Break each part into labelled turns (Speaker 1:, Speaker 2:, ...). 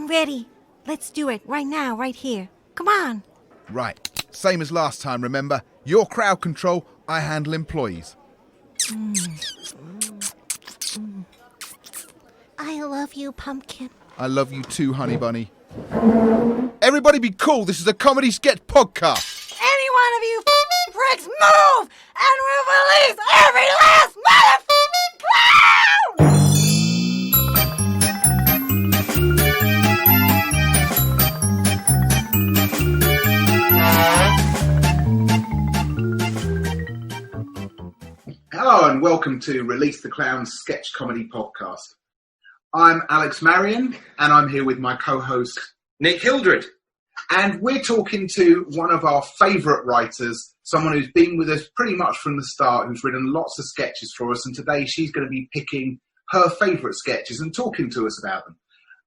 Speaker 1: I'm ready. Let's do it right now, right here. Come on.
Speaker 2: Right. Same as last time, remember? Your crowd control, I handle employees.
Speaker 1: I love you, Pumpkin.
Speaker 2: I love you too, Honey Bunny. Everybody be cool. This is a comedy sketch podcast.
Speaker 1: Any one of you pricks move, and we'll release every last motherfucking clown!
Speaker 3: Hello and welcome to Release the Clown sketch comedy podcast. I'm Alex Marion and I'm here with my co-host
Speaker 4: Nick Hildred.
Speaker 3: And we're talking to one of our favourite writers, someone who's been with us pretty much from the start, who's written lots of sketches for us, and today she's going to be picking her favourite sketches and talking to us about them.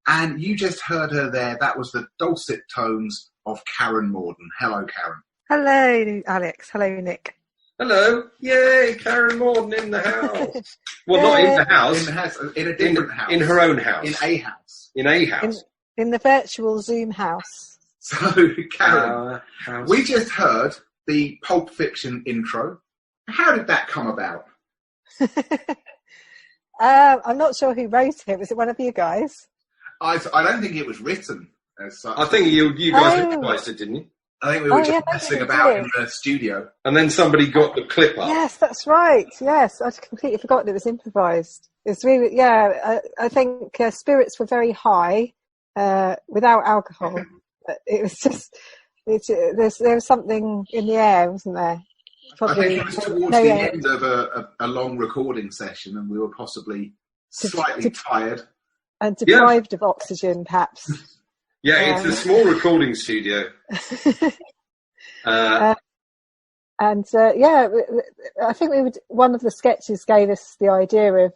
Speaker 3: And you just heard her there. That was the dulcet tones of Karen Morden. Hello, Karen.
Speaker 5: Hello, Alex. Hello, Nick.
Speaker 4: Hello. Yay, Karen Morden in the house. Well, not in the house.
Speaker 3: In the house, in a different house.
Speaker 4: In her own house.
Speaker 3: In a house.
Speaker 4: In a house.
Speaker 5: In the virtual Zoom house.
Speaker 3: So, Karen, we just heard the Pulp Fiction intro. How did that come about?
Speaker 5: I'm not sure who wrote it. Was it one of you guys?
Speaker 3: I don't think it was written as such.
Speaker 4: I think you guys improvised it, didn't you?
Speaker 3: I think we were just messing about in the studio.
Speaker 4: And then somebody got the clip up.
Speaker 5: Yes, that's right. Yes, I'd completely forgotten it was improvised. It's really, I think spirits were very high without alcohol. It was just, there was something in the air, wasn't there? Probably,
Speaker 3: I think it was towards the end of a long recording session, and we were possibly slightly tired.
Speaker 5: And deprived of oxygen, perhaps.
Speaker 4: Yeah, it's a small recording studio.
Speaker 5: I think one of the sketches gave us the idea of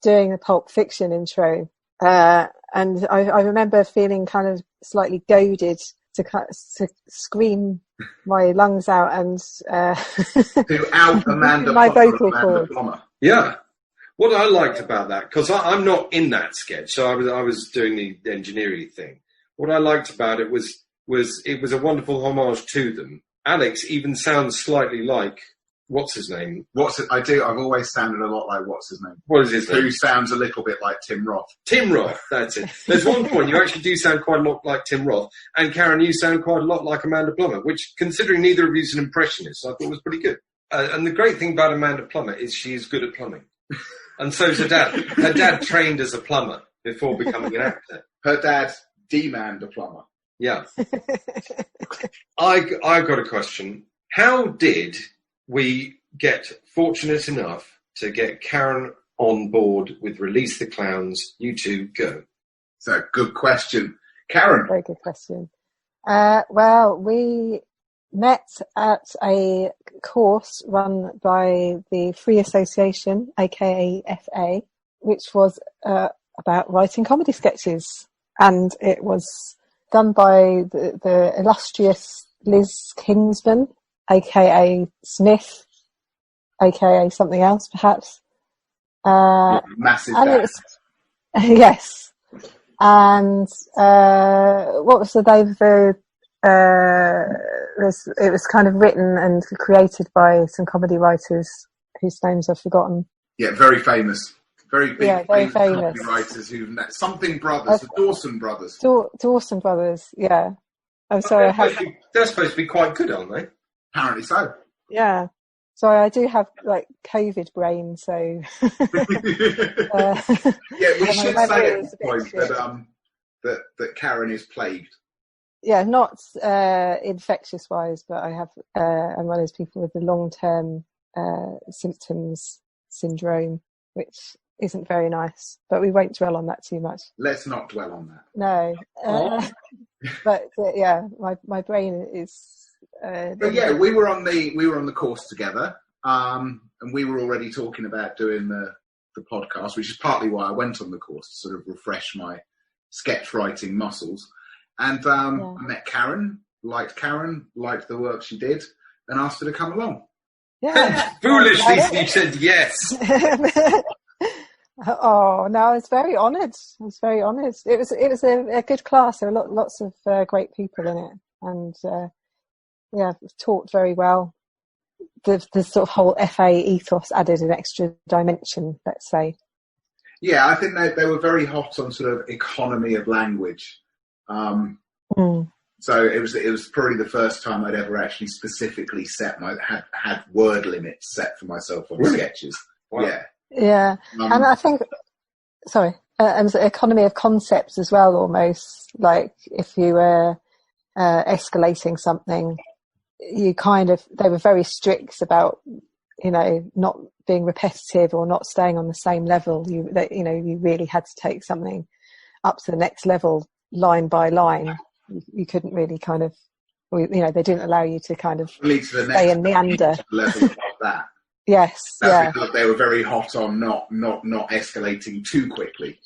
Speaker 5: doing a Pulp Fiction intro. And I remember feeling kind of slightly goaded to scream my lungs out and
Speaker 3: to out Amanda
Speaker 5: my
Speaker 3: Plummer,
Speaker 5: vocal cord.
Speaker 3: Plummer.
Speaker 4: Yeah. What I liked about that, because I'm not in that sketch, so I was doing the engineering thing. What I liked about it was it was a wonderful homage to them. Alex even sounds slightly like what's his name?
Speaker 3: I do. I've always sounded a lot like what's his name.
Speaker 4: What is his name?
Speaker 3: Who sounds a little bit like Tim Roth.
Speaker 4: Tim Roth. That's it. There's one point you actually do sound quite a lot like Tim Roth, and Karen, you sound quite a lot like Amanda Plummer, which, considering neither of you is an impressionist, I thought was pretty good. And the great thing about Amanda Plummer is she is good at plumbing. And so's her dad. Her dad trained as a plumber before becoming an actor.
Speaker 3: Her dad demanded a plumber.
Speaker 4: Yeah. I've got a question. How did we get fortunate enough to get Karen on board with Release the Clowns? You two go.
Speaker 3: So, good question. Karen.
Speaker 5: Very good question. Well, we met at a course run by the Free Association, aka FA, which was about writing comedy sketches, and it was done by the illustrious Liz Kingsman, aka Smith, aka something else perhaps.
Speaker 3: Massive dad.
Speaker 5: Yes. And what was the name of the it was kind of written and created by some comedy writers whose names I've forgotten.
Speaker 3: Yeah, very famous. Very big,
Speaker 5: very famous
Speaker 3: comedy writers who've something brothers, the Dawson brothers.
Speaker 5: Dawson brothers, yeah. I'm sorry.
Speaker 4: They're supposed to be quite good, aren't they?
Speaker 3: Apparently so.
Speaker 5: Yeah. Sorry, I do have like COVID brain, so.
Speaker 3: Yeah, we should say at this point that Karen is plagued.
Speaker 5: Yeah, not infectious wise, but I have. I'm one of those people with the long-term symptoms syndrome, which isn't very nice. But we won't dwell on that too much.
Speaker 3: Let's not dwell on that.
Speaker 5: No, but yeah, my brain is.
Speaker 3: But yeah, we were on the course together, and we were already talking about doing the podcast, which is partly why I went on the course, to sort of refresh my sketch writing muscles. And I met Karen, liked the work she did, and asked her to come along.
Speaker 5: Yeah.
Speaker 4: Foolishly, you said yes.
Speaker 5: Oh no, I was very honoured. I was very honoured. It was a good class. There were lots of great people in it, and taught very well. The sort of whole FA ethos added an extra dimension, let's say.
Speaker 3: Yeah, I think they were very hot on sort of economy of language. So it was probably the first time I'd ever actually specifically had word limits set for myself on sketches. Wow.
Speaker 5: Yeah, and I think, and economy of concepts as well, almost. Like if you were escalating something, they were very strict about, not being repetitive or not staying on the same level. You really had to take something up to the next level line by line. You couldn't really they didn't allow you to stay and meander.
Speaker 3: Level above that.
Speaker 5: Yes,
Speaker 3: That's because they were very hot on not escalating too quickly.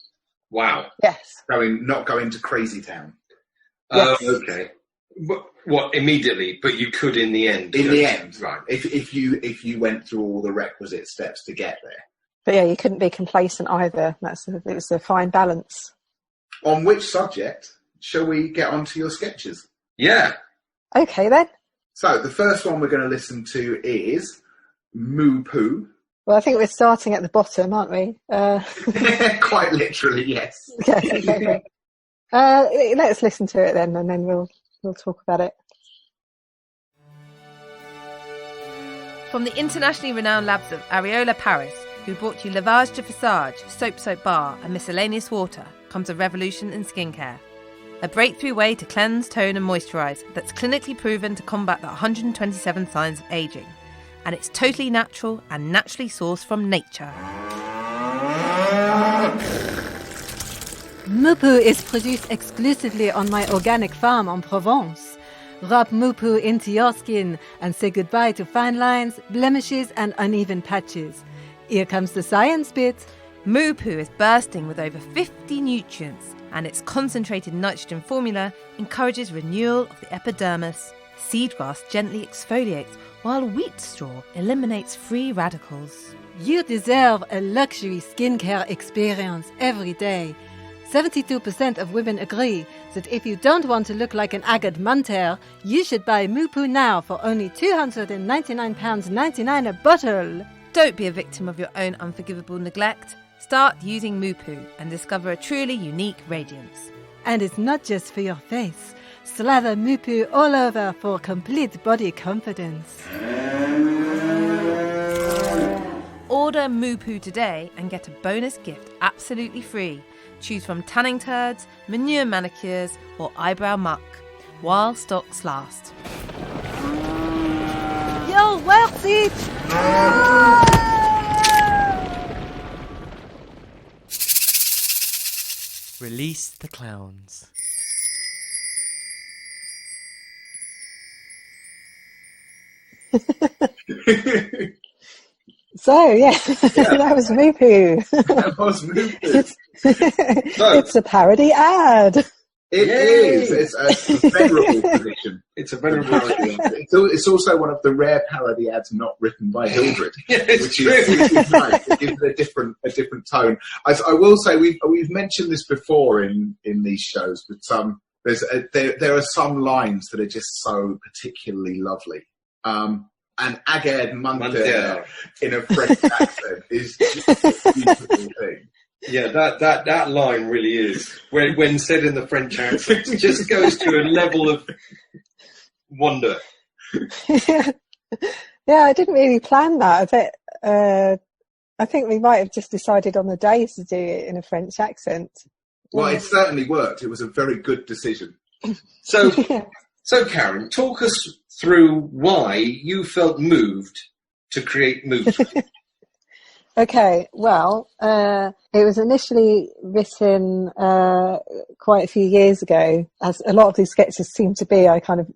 Speaker 4: Wow.
Speaker 5: Yes.
Speaker 3: Not going to crazy town.
Speaker 5: Yes.
Speaker 4: Okay. What immediately? But you could in the end.
Speaker 3: In the end,
Speaker 4: right?
Speaker 3: If you went through all the requisite steps to get there.
Speaker 5: But yeah, you couldn't be complacent either. It was a fine balance.
Speaker 3: On which subject shall we get onto your sketches?
Speaker 4: Yeah.
Speaker 5: Okay then.
Speaker 3: So the first one we're going to listen to is Moo Poo.
Speaker 5: Well, I think we're starting at the bottom, aren't we?
Speaker 3: Quite literally, yes.
Speaker 5: Yes, okay. Let's listen to it then, and then we'll talk about it.
Speaker 1: From the internationally renowned labs of Areola Paris, who brought you lavage de visage, soap bar and miscellaneous water, comes a revolution in skincare. A breakthrough way to cleanse, tone and moisturise that's clinically proven to combat the 127 signs of ageing. And it's totally natural and naturally sourced from nature.
Speaker 6: Moopoo is produced exclusively on my organic farm in Provence. Rub Moopoo into your skin and say goodbye to fine lines, blemishes and uneven patches. Here comes the science bit.
Speaker 1: Moopoo is bursting with over 50 nutrients, and its concentrated nitrogen formula encourages renewal of the epidermis. Seedgrass gently exfoliates, while wheat straw eliminates free radicals.
Speaker 6: You deserve a luxury skincare experience every day. 72% of women agree that if you don't want to look like an agate munter, you should buy Moopoo now for only £299.99 a bottle.
Speaker 1: Don't be a victim of your own unforgivable neglect. Start using Moopoo and discover a truly unique radiance.
Speaker 6: And it's not just for your face. Slather Moopoo all over for complete body confidence.
Speaker 1: Order Moopoo today and get a bonus gift absolutely free. Choose from tanning turds, manure manicures or eyebrow muck, while stocks last.
Speaker 6: You're worth it!
Speaker 7: Release the clowns.
Speaker 5: So, that was Moopoo.
Speaker 3: That was Moopoo.
Speaker 5: It's a parody ad.
Speaker 3: It is. It's a venerable position.
Speaker 4: It's a venerable
Speaker 3: parody. It's also one of the rare parody ads not written by Hildred, which is nice. It gives it a different tone. I will say we've mentioned this before in these shows, but there are some lines that are just so particularly lovely. And Aged Munter in a French accent is just a beautiful thing.
Speaker 4: Yeah, that line really is. When said in the French accent, it just goes to a level of wonder.
Speaker 5: Yeah, I didn't really plan that. I think we might have just decided on the day to do it in a French accent.
Speaker 3: Well, it certainly worked. It was a very good decision.
Speaker 4: So Karen, talk us through why you felt moved to create Moopoo.
Speaker 5: Okay, well, it was initially written quite a few years ago, as a lot of these sketches seem to be. I kind of,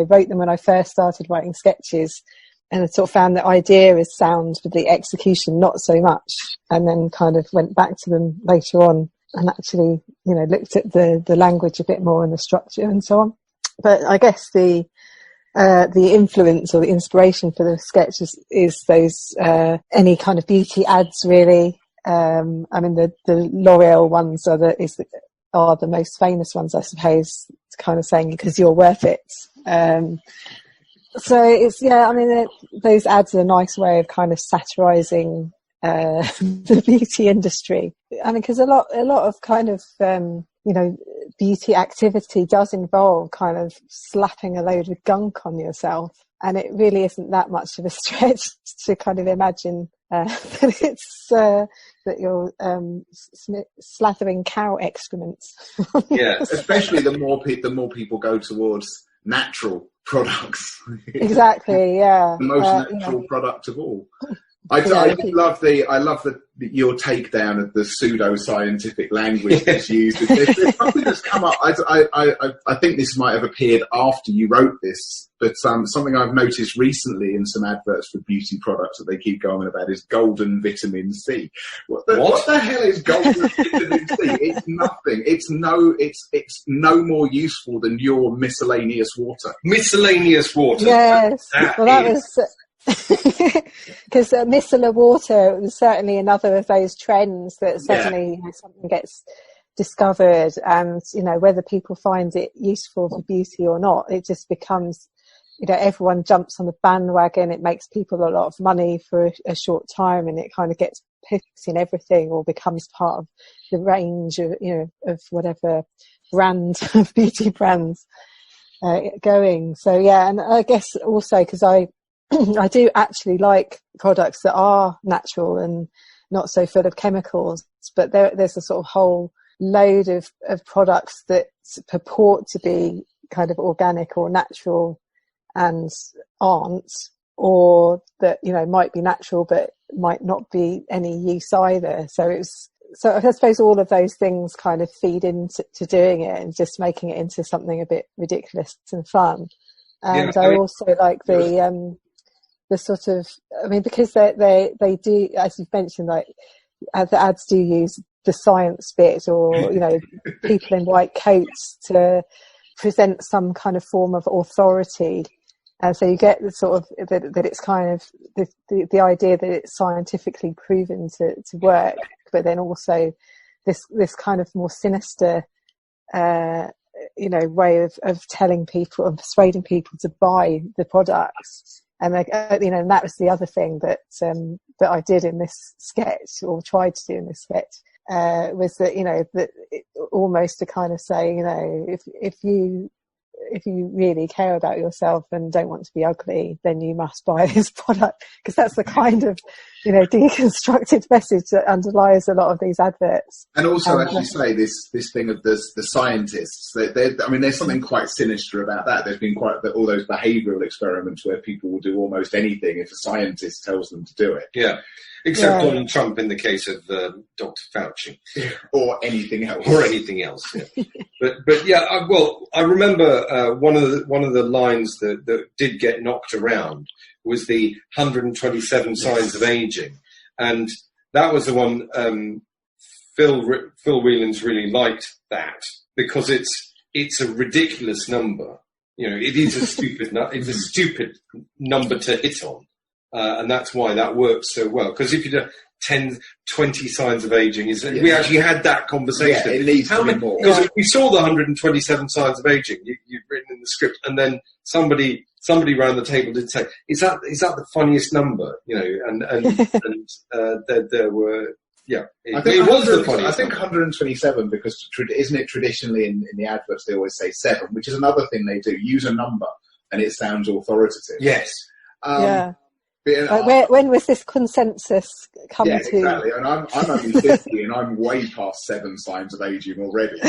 Speaker 5: wrote them when I first started writing sketches, and I sort of found the idea is sound, but the execution not so much, and then kind of went back to them later on and actually, looked at the language a bit more and the structure and so on. But I guess the influence or the inspiration for the sketches is those any kind of beauty ads, really, I mean, the L'Oreal ones are the most famous ones, I suppose, kind of saying because you're worth it. So it's, yeah, I mean, those ads are a nice way of kind of satirizing the beauty industry. I mean, because a lot of kind of, beauty activity does involve kind of slapping a load of gunk on yourself. And it really isn't that much of a stretch to kind of imagine that it's that you're slathering cow excrements.
Speaker 4: Yeah,
Speaker 3: especially the more people go towards natural products.
Speaker 5: Exactly, yeah.
Speaker 3: The most natural product of all. I love your takedown of the pseudo-scientific language that's used. There's something that's come up. I think this might have appeared after you wrote this, but something I've noticed recently in some adverts for beauty products that they keep going on about is golden vitamin C. What the hell is golden vitamin C? It's nothing. It's no more useful than your miscellaneous water.
Speaker 4: Miscellaneous water.
Speaker 5: Yes. That was. Because micellar water was certainly another of those trends that suddenly something gets discovered, and whether people find it useful for beauty or not, it just becomes everyone jumps on the bandwagon. It makes people a lot of money for a short time, and it kind of gets picked in everything or becomes part of the range of of whatever brand of beauty brands going. So yeah, and I guess also because I do actually like products that are natural and not so full of chemicals, but there's a sort of whole load of products that purport to be kind of organic or natural and aren't, or that might be natural but might not be any use either. So I suppose all of those things kind of feed into doing it and just making it into something a bit ridiculous and fun. And I also like the sort of, I mean, because they do, as you've mentioned, like the ads do use the science bit, or people in white coats to present some kind of form of authority, and so you get the sort of that it's kind of the idea that it's scientifically proven to work, but then also this kind of more sinister way of telling people and persuading people to buy the products. And and that was the other thing that I did in this sketch, or tried to do in this sketch, was that that almost to kind of say, if you really care about yourself and don't want to be ugly, then you must buy this product, because that's the kind of deconstructed message that underlies a lot of these adverts.
Speaker 3: And also, as you say, this thing of the scientists, I mean, there's something quite sinister about that. There's been all those behavioural experiments where people will do almost anything if a scientist tells them to do it.
Speaker 4: Yeah. Except Donald Trump in the case of Dr. Fauci.
Speaker 3: Or anything else.
Speaker 4: Yeah. But yeah, I remember one of the lines that did get knocked around was the 127 signs of aging. And that was the one, Phil Whelans really liked that, because it's a ridiculous number. It is a stupid number to hit on. And that's why that works so well. Because if you do 10, 20 signs of aging, we actually had that conversation.
Speaker 3: Yeah, it needs to be more.
Speaker 4: Because we saw the 127 signs of aging you've written in the script, and then somebody around the table did say, "Is that the funniest number?" And there were. Yeah, it was the funniest.
Speaker 3: I think 127, because isn't it traditionally in the adverts they always say 7, which is another thing they do. Use a number and it sounds authoritative.
Speaker 4: Yes.
Speaker 5: Yeah. When was this consensus come to?
Speaker 3: Exactly. And I'm only 50 and I'm way past 7 signs of aging already.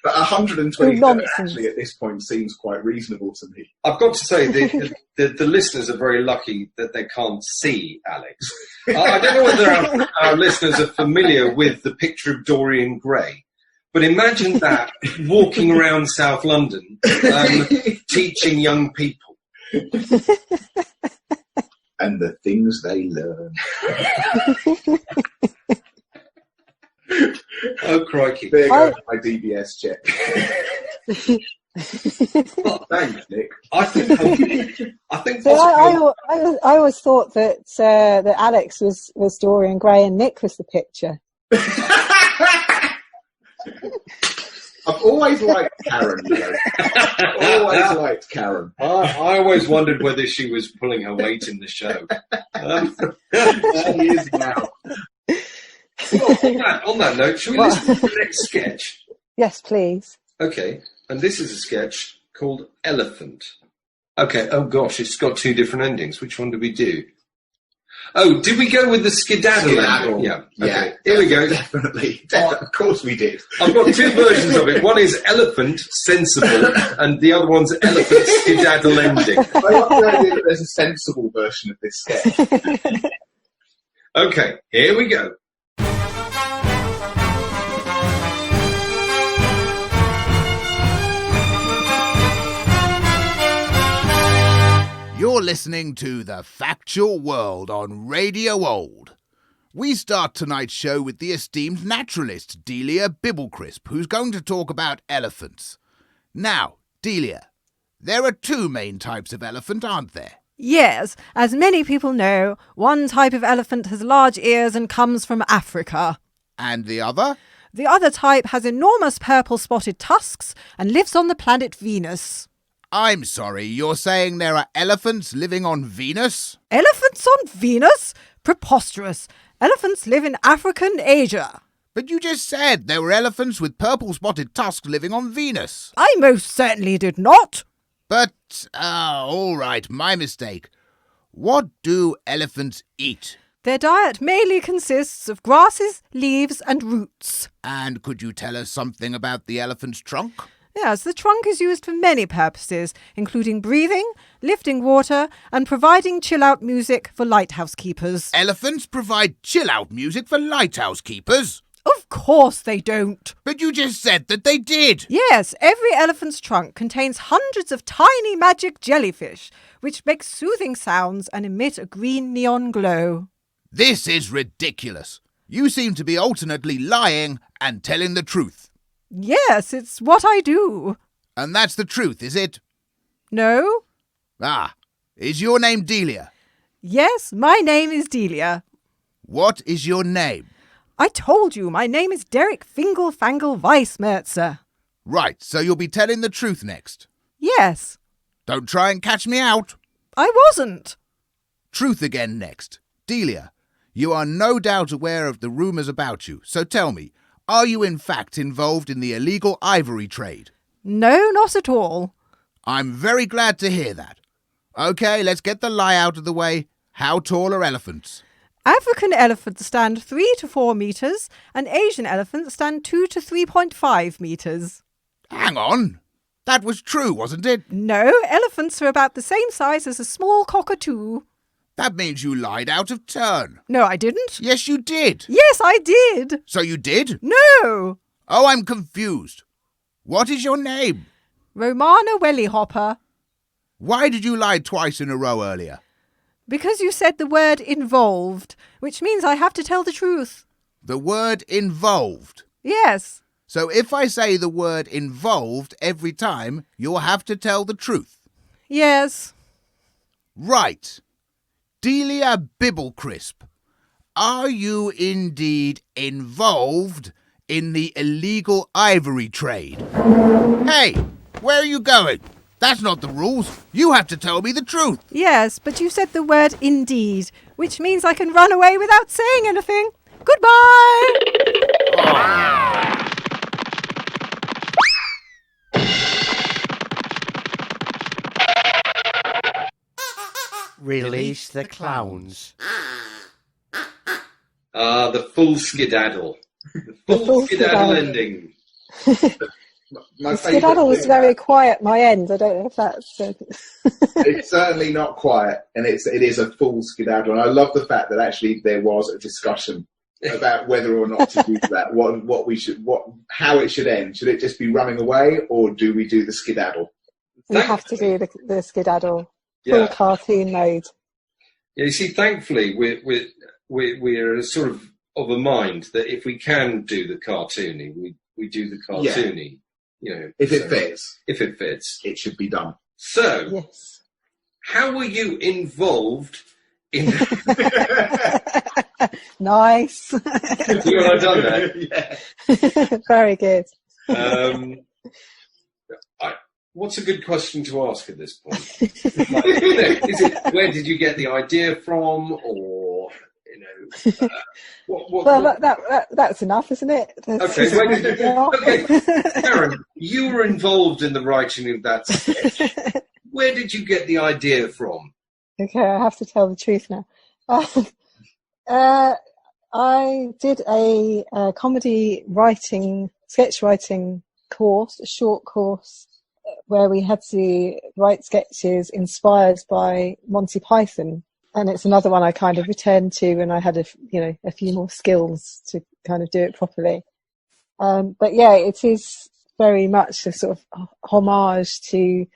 Speaker 3: But 127 actually at this point seems quite reasonable to me.
Speaker 4: I've got to say, the listeners are very lucky that they can't see Alex. I don't know whether our listeners are familiar with the picture of Dorian Gray, but imagine that walking around South London teaching young people.
Speaker 3: And the things they learn.
Speaker 4: Oh, crikey.
Speaker 3: There goes my DBS check. Oh, thanks, Nick.
Speaker 4: I think
Speaker 5: So
Speaker 4: possibly.
Speaker 5: I always thought that that Alex was Dorian Gray and Nick was the picture.
Speaker 3: I've always liked Karen, though. Always liked Karen.
Speaker 4: I always wondered whether she was pulling her weight in the show.
Speaker 3: She is now.
Speaker 4: Well, on that note, shall we listen to the next sketch?
Speaker 5: Yes, please.
Speaker 4: Okay, and this is a sketch called Elephant. Okay, oh gosh, it's got two different endings. Which one did we do? Oh, did we go with the skedaddle ending? Yeah, okay, here we go.
Speaker 3: Definitely. Of course we did.
Speaker 4: I've got two versions of it. One is elephant, sensible, and the other one's elephant, skedaddle ending.
Speaker 3: I love the idea that there's a sensible version of this sketch.
Speaker 4: Okay, here we go.
Speaker 2: You're listening to The Factual World on Radio Old. We start tonight's show with the esteemed naturalist, Delia Bibblecrisp, who's going to talk about elephants. Now, Delia, there are two main types of elephant, aren't there?
Speaker 6: Yes, as many people know, one type of elephant has large ears and comes from Africa.
Speaker 2: And the other?
Speaker 6: The other type has enormous purple spotted tusks and lives on the planet Venus.
Speaker 2: I'm sorry, you're saying there are elephants living on Venus?
Speaker 6: Elephants on Venus? Preposterous. Elephants live in African Asia.
Speaker 2: But you just said there were elephants with purple spotted tusks living on Venus.
Speaker 6: I most certainly did not.
Speaker 2: But, all right, my mistake. What do elephants eat?
Speaker 6: Their diet mainly consists of grasses, leaves and roots.
Speaker 2: And could you tell us something about the elephant's trunk?
Speaker 6: Yes, the trunk is used for many purposes, including breathing, lifting water, and providing chill-out music for lighthouse keepers.
Speaker 2: Elephants provide chill-out music for lighthouse keepers?
Speaker 6: Of course they don't.
Speaker 2: But you just said that they did.
Speaker 6: Yes, every elephant's trunk contains hundreds of tiny magic jellyfish, which make soothing sounds and emit a green neon glow.
Speaker 2: This is ridiculous. You seem to be alternately lying and telling the truth.
Speaker 6: Yes, it's what I do.
Speaker 2: And that's the truth, is it?
Speaker 6: No?
Speaker 2: Ah, is your name Delia?
Speaker 6: Yes, my name is Delia.
Speaker 2: What is your name?
Speaker 6: I told you, my name is Derek Fingelfangle Weissmerzer.
Speaker 2: Right, so you'll be telling the truth next.
Speaker 6: Yes.
Speaker 2: Don't try and catch me out.
Speaker 6: I wasn't.
Speaker 2: Truth again next. Delia, you are no doubt aware of the rumours about you, so tell me, are you in fact involved in the illegal ivory trade?
Speaker 6: No, not at all.
Speaker 2: I'm very glad to hear that. OK, let's get the lie out of the way. How tall are elephants?
Speaker 6: African elephants stand 3 to 4 metres and Asian elephants stand 2 to 3.5 metres.
Speaker 2: Hang on. That was true, wasn't it?
Speaker 6: No, elephants are about the same size as a small cockatoo.
Speaker 2: That means you lied out of turn.
Speaker 6: No, I didn't.
Speaker 2: Yes, you did.
Speaker 6: Yes, I did.
Speaker 2: So you did?
Speaker 6: No.
Speaker 2: Oh, I'm confused. What is your name?
Speaker 6: Romana Wellyhopper.
Speaker 2: Why did you lie twice in a row earlier?
Speaker 6: Because you said the word involved, which means I have to tell the truth.
Speaker 2: The word involved?
Speaker 6: Yes.
Speaker 2: So if I say the word involved every time, you'll have to tell the truth?
Speaker 6: Yes.
Speaker 2: Right. Delia Bibblecrisp, are you indeed involved in the illegal ivory trade? Hey, where are you going? That's not the rules. You have to tell me the truth.
Speaker 6: Yes, but you said the word indeed, which means I can run away without saying anything. Goodbye!
Speaker 7: Release the clowns.
Speaker 4: The full skedaddle. The full skedaddle ending.
Speaker 3: My
Speaker 5: The skedaddle was very quiet at my end. I don't know if that's...
Speaker 3: It's certainly not quiet, and it is a full skedaddle. And I love the fact that actually there was a discussion about whether or not to do that. How it should end. Should it just be running away, or do we do the skedaddle?
Speaker 5: We have to do the skedaddle. Full
Speaker 4: Yeah.
Speaker 5: cartoon mode.
Speaker 4: Yeah, you see, thankfully, we're sort of a mind that if we can do the cartoony, we do the cartoony.
Speaker 3: If it fits,
Speaker 4: it
Speaker 3: should be done.
Speaker 4: So,
Speaker 5: Yes.
Speaker 4: how were you involved in?
Speaker 5: Nice.
Speaker 4: You know what I've done there?
Speaker 3: Yeah.
Speaker 5: Very good.
Speaker 4: What's a good question to ask at this point? Is it where did you get the idea from, or
Speaker 5: Well, that's enough, isn't it?
Speaker 4: Okay, okay, Karen, you were involved in the writing of that sketch. Where did you get the idea from?
Speaker 5: Okay, I have to tell the truth now. I did a comedy writing, sketch writing course, a short course, where we had to write sketches inspired by Monty Python. And it's another one I kind of returned to when I had a few more skills to kind of do it properly. But yeah, it is very much a sort of homage to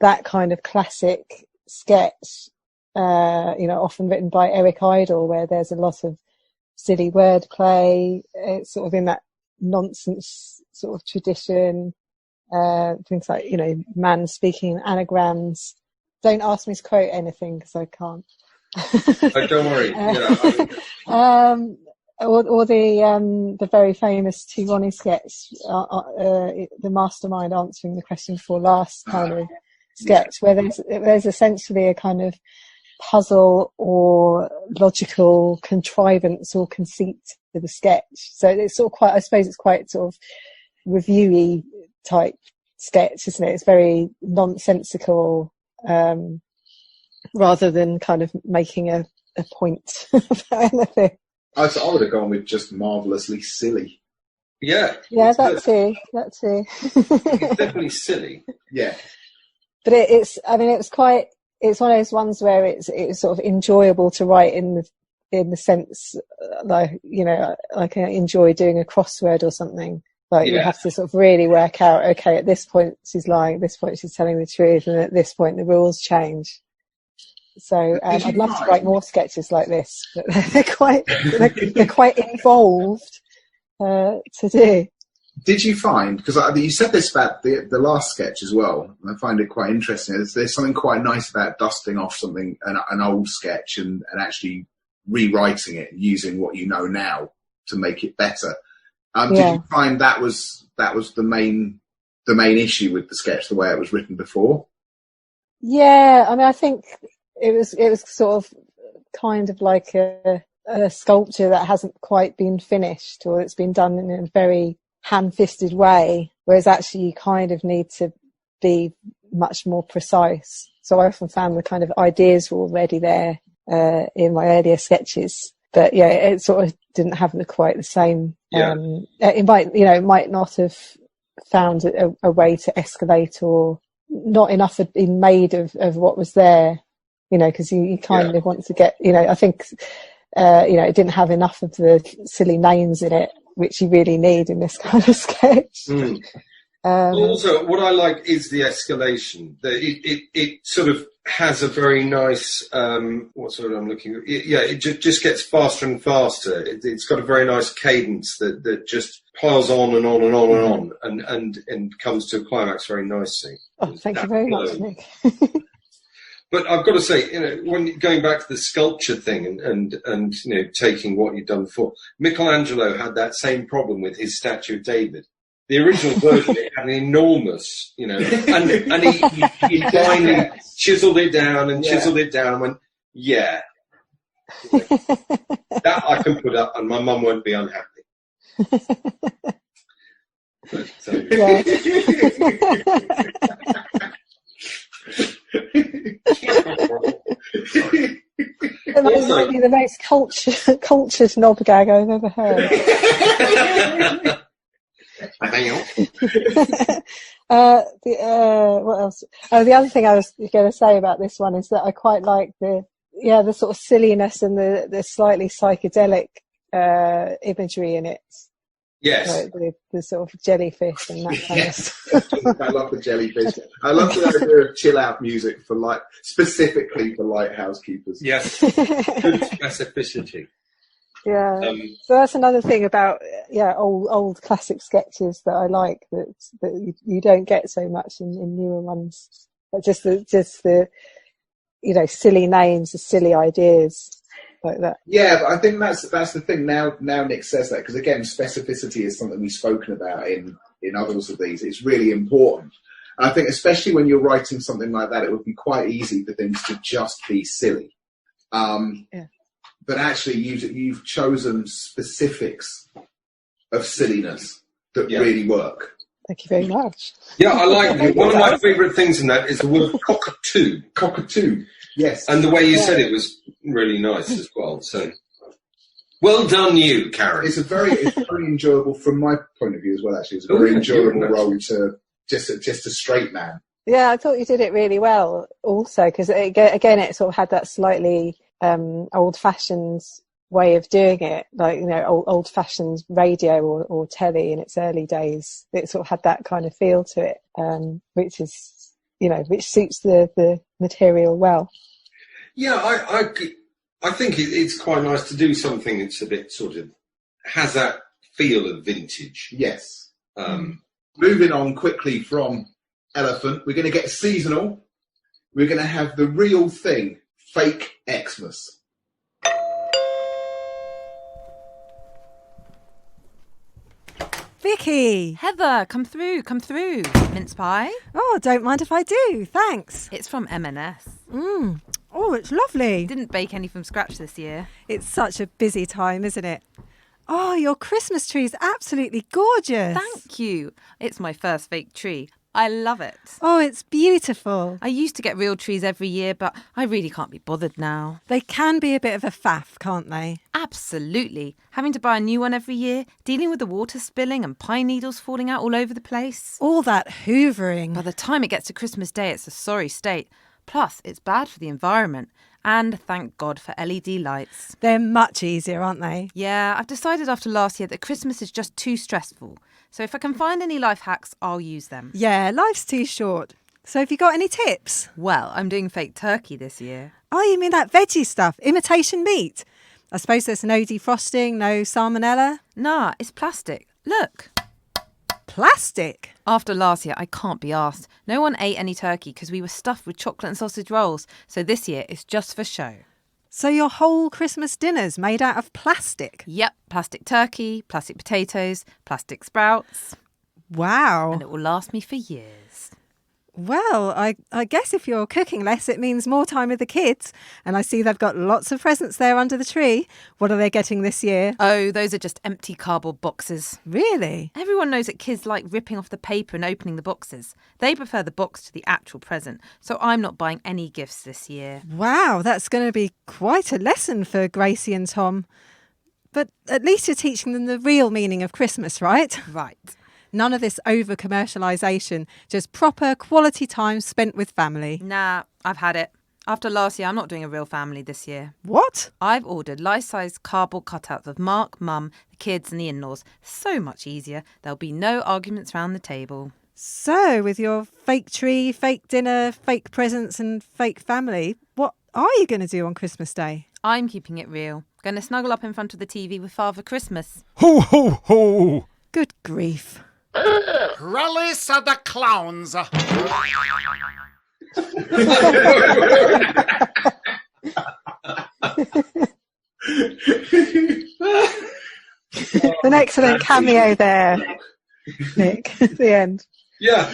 Speaker 5: that kind of classic sketch, often written by Eric Idle, where there's a lot of silly wordplay. It's sort of in that nonsense sort of tradition. Things like, man speaking in anagrams. Don't ask me to quote anything because I can't.
Speaker 4: Oh, don't worry.
Speaker 5: Or the very famous Ronnie sketch, the mastermind answering the question before last kind of sketch, where there's essentially a kind of puzzle or logical contrivance or conceit to the sketch. So it's sort of I suppose it's quite sort of reviewy type sketch, isn't it? It's very nonsensical, rather than kind of making a point about anything.
Speaker 3: I would have gone with just marvellously silly.
Speaker 4: Yeah.
Speaker 5: Yeah, that too.
Speaker 4: It's definitely silly.
Speaker 3: Yeah.
Speaker 5: But it's one of those ones where it's sort of enjoyable to write in the sense, like, like I enjoy doing a crossword or something. Like, you have to sort of really work out, okay, at this point she's lying, at this point she's telling the truth, and at this point the rules change. So I'd love to write more sketches like this, but they're quite involved to do.
Speaker 3: Did you find, because you said this about the last sketch as well, and I find it quite interesting, there's something quite nice about dusting off an old sketch and actually rewriting it, using what you know now to make it better. Did you find that was the main issue with the sketch, the way it was written before?
Speaker 5: Yeah, I think it was sort of kind of like a sculpture that hasn't quite been finished, or it's been done in a very ham-fisted way, whereas actually you kind of need to be much more precise. So I often found the kind of ideas were already there in my earlier sketches, but yeah, it sort of didn't have quite the same. It might not have found a way to escalate, or not enough had been made of what was there, because you kind of want to get, I think, it didn't have enough of the silly names in it, which you really need in this kind of sketch.
Speaker 4: Mm. Also, what I like is the escalation. It sort of has a very nice, what's what I'm looking at? It just gets faster and faster. It's got a very nice cadence that just piles on and on and on and on and comes to a climax very nicely.
Speaker 5: Oh, thank you very much, Nick.
Speaker 4: But I've got to say, when going back to the sculpture thing and taking what you've done before, Michelangelo had that same problem with his statue of David. The original version had an enormous, and he finally chiseled it down and chiseled it down and went, that I can put up and my mum won't be unhappy. But,
Speaker 5: That might be the most cultured knob gag I've ever heard.
Speaker 3: Hang on.
Speaker 5: What else? Oh, the other thing I was going to say about this one is that I quite like the sort of silliness and the slightly psychedelic imagery in it.
Speaker 4: Yes.
Speaker 5: Like the sort of jellyfish and that kind of stuff.
Speaker 3: I love the jellyfish. I love the idea of chill out music specifically for lighthouse keepers.
Speaker 4: Yes. Good specificity.
Speaker 5: Yeah. So that's another thing about old classic sketches that I like that you don't get so much in newer ones. But just the silly names, the silly ideas like that.
Speaker 3: Yeah, but I think that's the thing. Now Nick says that, because again, specificity is something we've spoken about in others of these. It's really important. And I think especially when you're writing something like that, it would be quite easy for things to just be silly. But actually, you've chosen specifics of silliness that really work.
Speaker 5: Thank you very much.
Speaker 4: Yeah, I like it. One of my favourite things in that is the word cockatoo.
Speaker 3: Cockatoo, yes.
Speaker 4: And the way you said it was really nice as well. So, well done, you, Karen.
Speaker 3: It's very enjoyable from my point of view as well. Actually, it's a very enjoyable role to just a straight man.
Speaker 5: Yeah, I thought you did it really well. Also, because again, it sort of had that slightly old-fashioned way of doing it, like old-fashioned radio or telly in its early days. It sort of had that kind of feel to it, which is which suits the material well.
Speaker 4: Yeah, I think it's quite nice to do something that's a bit sort of has that feel of vintage.
Speaker 3: Yes. Moving on quickly from elephant, we're going to get seasonal. We're going to have the real thing, fake Xmas.
Speaker 6: Vicky!
Speaker 1: Heather, come through. Mince pie?
Speaker 6: Oh, don't mind if I do, thanks.
Speaker 1: It's from M&S.
Speaker 6: Oh, it's lovely.
Speaker 1: Didn't bake any from scratch this year.
Speaker 6: It's such a busy time, isn't it? Oh, your Christmas tree is absolutely gorgeous.
Speaker 1: Thank you. It's my first fake tree. I love it.
Speaker 6: Oh, it's beautiful.
Speaker 1: I used to get real trees every year, but I really can't be bothered now.
Speaker 6: They can be a bit of a faff, can't they?
Speaker 1: Absolutely. Having to buy a new one every year, dealing with the water spilling and pine needles falling out all over the place.
Speaker 6: All that hoovering.
Speaker 1: By the time it gets to Christmas Day, it's a sorry state. Plus, it's bad for the environment. And thank God for LED lights.
Speaker 6: They're much easier, aren't they?
Speaker 1: Yeah, I've decided after last year that Christmas is just too stressful. So if I can find any life hacks, I'll use them.
Speaker 6: Yeah, life's too short. So have you got any tips?
Speaker 1: Well, I'm doing fake turkey this year.
Speaker 6: Oh, you mean that veggie stuff, imitation meat? I suppose there's no defrosting, no salmonella?
Speaker 1: Nah, it's plastic. Look.
Speaker 6: Plastic?
Speaker 1: After last year, I can't be asked. No one ate any turkey because we were stuffed with chocolate and sausage rolls. So this year, it's just for show.
Speaker 6: So your whole Christmas dinner's made out of plastic?
Speaker 1: Yep, plastic turkey, plastic potatoes, plastic sprouts.
Speaker 6: Wow.
Speaker 1: And it will last me for years.
Speaker 6: Well, I guess if you're cooking less, it means more time with the kids. And I see they've got lots of presents there under the tree. What are they getting this year?
Speaker 1: Oh, those are just empty cardboard boxes.
Speaker 6: Really?
Speaker 1: Everyone knows that kids like ripping off the paper and opening the boxes. They prefer the box to the actual present. So I'm not buying any gifts this year.
Speaker 6: Wow, that's going to be quite a lesson for Gracie and Tom. But at least you're teaching them the real meaning of Christmas, right?
Speaker 1: Right.
Speaker 6: None of this over-commercialisation, just proper quality time spent with family.
Speaker 1: Nah, I've had it. After last year, I'm not doing a real family this year.
Speaker 6: What?
Speaker 1: I've ordered life-size cardboard cutouts of Mark, Mum, the kids and the in-laws. So much easier. There'll be no arguments round the table.
Speaker 6: So, with your fake tree, fake dinner, fake presents and fake family, what are you going to do on Christmas Day?
Speaker 1: I'm keeping it real. Going to snuggle up in front of the TV with Father Christmas.
Speaker 2: Ho, ho, ho!
Speaker 6: Good grief.
Speaker 2: Release of the clowns.
Speaker 5: An excellent cameo there, Nick, at the end.
Speaker 4: Yeah,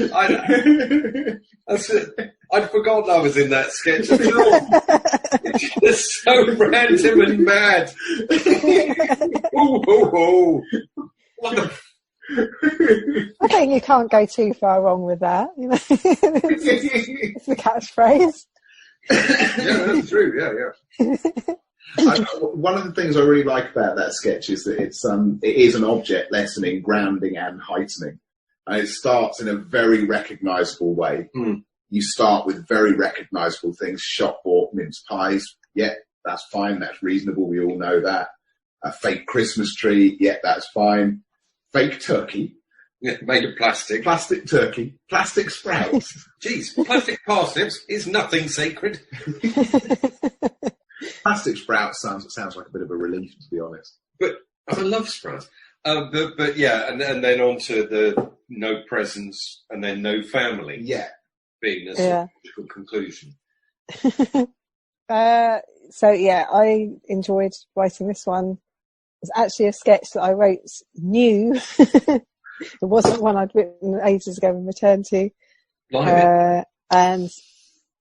Speaker 4: that's it. I'd forgotten I was in that sketch. It's just so random and mad. Ooh, ooh, ooh. What the
Speaker 5: I think you can't go too far wrong with that. You know? It's the catchphrase.
Speaker 4: Yeah, that's true. Yeah.
Speaker 3: One of the things I really like about that sketch is that it is an object lesson in grounding and heightening. And it starts in a very recognisable way. You start with very recognisable things, shop bought mince pies. Yeah, that's fine. That's reasonable. We all know that. A fake Christmas tree. Yeah, that's fine. Fake turkey.
Speaker 4: Yeah, made of plastic.
Speaker 3: Plastic turkey. Plastic sprouts.
Speaker 4: Jeez, plastic parsnips is nothing sacred.
Speaker 3: Plastic sprouts sounds like a bit of a relief, to be honest.
Speaker 4: But I love surprise. But yeah, and then on to the no presents and then no family.
Speaker 3: Yeah.
Speaker 4: Being a sort of logical conclusion.
Speaker 5: So yeah, I enjoyed writing this one. It's actually a sketch that I wrote new. It wasn't one I'd written ages ago and returned to. And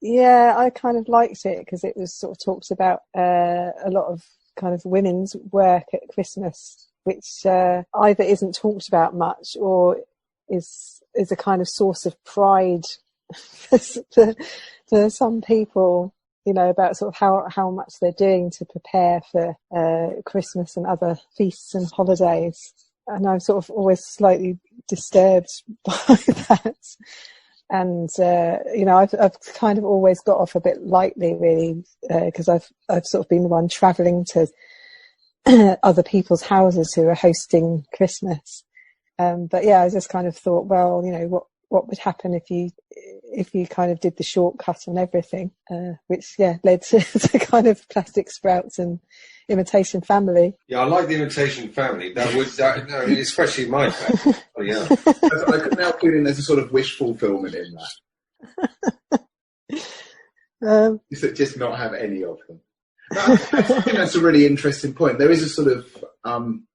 Speaker 5: yeah, I kind of liked it because it was sort of talked about a lot of kind of women's work at Christmas, which either isn't talked about much or is a kind of source of pride for some people, you know, about sort of how much they're doing to prepare for Christmas and other feasts and holidays. And I'm sort of always slightly disturbed by that. And, you know, I've kind of always got off a bit lightly, really, because I've sort of been the one travelling to other people's houses who are hosting Christmas. But yeah, I just kind of thought, well, you know, what would happen if you kind of did the shortcut on everything, which led to kind of Plastic Sprouts and Imitation Family.
Speaker 4: Yeah, I like the Imitation Family. Especially my family. Oh, yeah.
Speaker 3: I could now put in there's a sort of wish fulfillment in that. Just not have any of them. I think that's a really interesting point. There is a sort of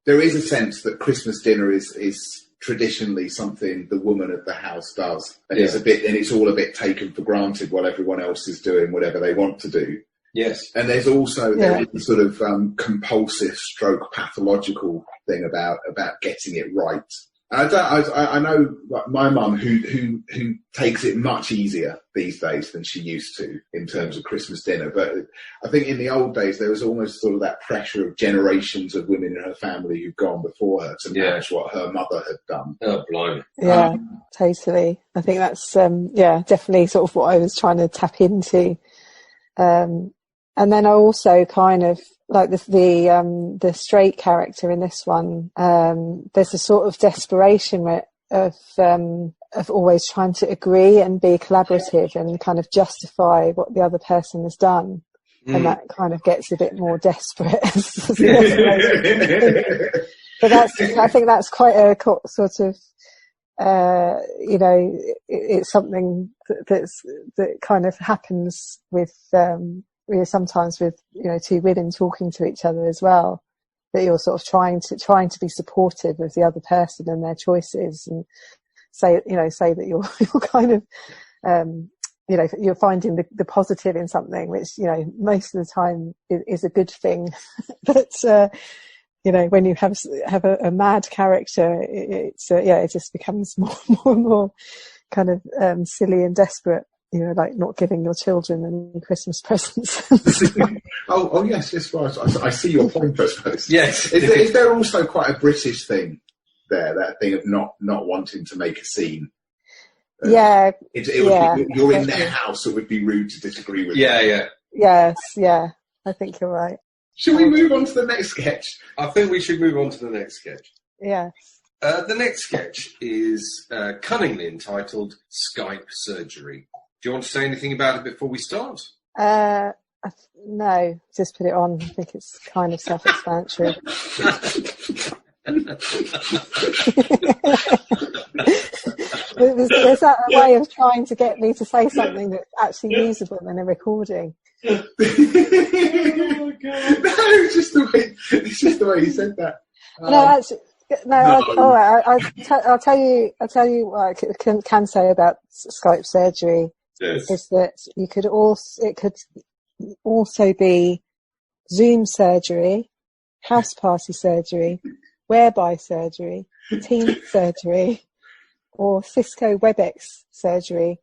Speaker 3: there is a sense that Christmas dinner is traditionally something the woman of the house does, and it's all a bit taken for granted while everyone else is doing whatever they want to do.
Speaker 4: Yes, and
Speaker 3: there's also there is a sort of compulsive stroke pathological thing about getting it right. And I know my mum who takes it much easier these days than she used to in terms of Christmas dinner. But I think in the old days there was almost sort of that pressure of generations of women in her family who've gone before her to match what her mother had done.
Speaker 4: Oh, blimey!
Speaker 5: Yeah, totally. I think that's definitely sort of what I was trying to tap into. And then I also kind of like the straight character in this one. There's a sort of desperation of always trying to agree and be collaborative and kind of justify what the other person has done, and that kind of gets a bit more desperate. But I think that's quite a sort of you know, it's something that kind of happens with. Sometimes with, you know, two women talking to each other as well, that you're sort of trying to be supportive of the other person and their choices, and say that you're kind of you know, you're finding the positive in something, which, you know, most of the time is a good thing. But you know, when you have a mad character, it just becomes more and more kind of silly and desperate. You know, like not giving your children any Christmas presents.
Speaker 3: oh yes, right. I see your point, I suppose.
Speaker 4: Yes.
Speaker 3: Is there also quite a British thing there, that thing of not wanting to make a scene?
Speaker 5: It
Speaker 3: would be, you're in their house, so it would be rude to disagree with them.
Speaker 4: Yeah.
Speaker 5: Yes, yeah. I think you're right.
Speaker 3: Should we move on to the next sketch?
Speaker 4: I think we should move on to the next sketch.
Speaker 5: Yes.
Speaker 4: The next sketch is cunningly entitled Skype Surgery. Do you want to say anything about it before we start?
Speaker 5: No, just put it on. I think it's kind of self-explanatory. There's that way of trying to get me to say something that's actually usable in a recording.
Speaker 3: Oh, God. No, it's just the way you said that. I'll tell you what I can say about Skype surgery.
Speaker 4: Yes.
Speaker 5: Is that it could also be Zoom surgery, house party surgery, whereby surgery, team surgery, or Cisco WebEx surgery,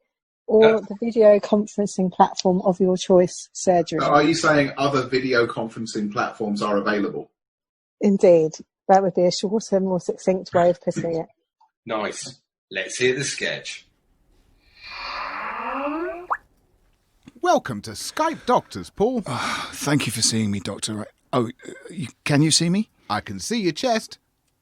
Speaker 5: or the video conferencing platform of your choice surgery.
Speaker 3: Are you saying other video conferencing platforms are available?
Speaker 5: Indeed. That would be a shorter, more succinct way of putting it.
Speaker 4: Nice. Let's hear the sketch.
Speaker 2: Welcome to Skype Doctors, Paul.
Speaker 8: Oh, thank you for seeing me, Doctor. Oh, can you see me?
Speaker 2: I can see your chest.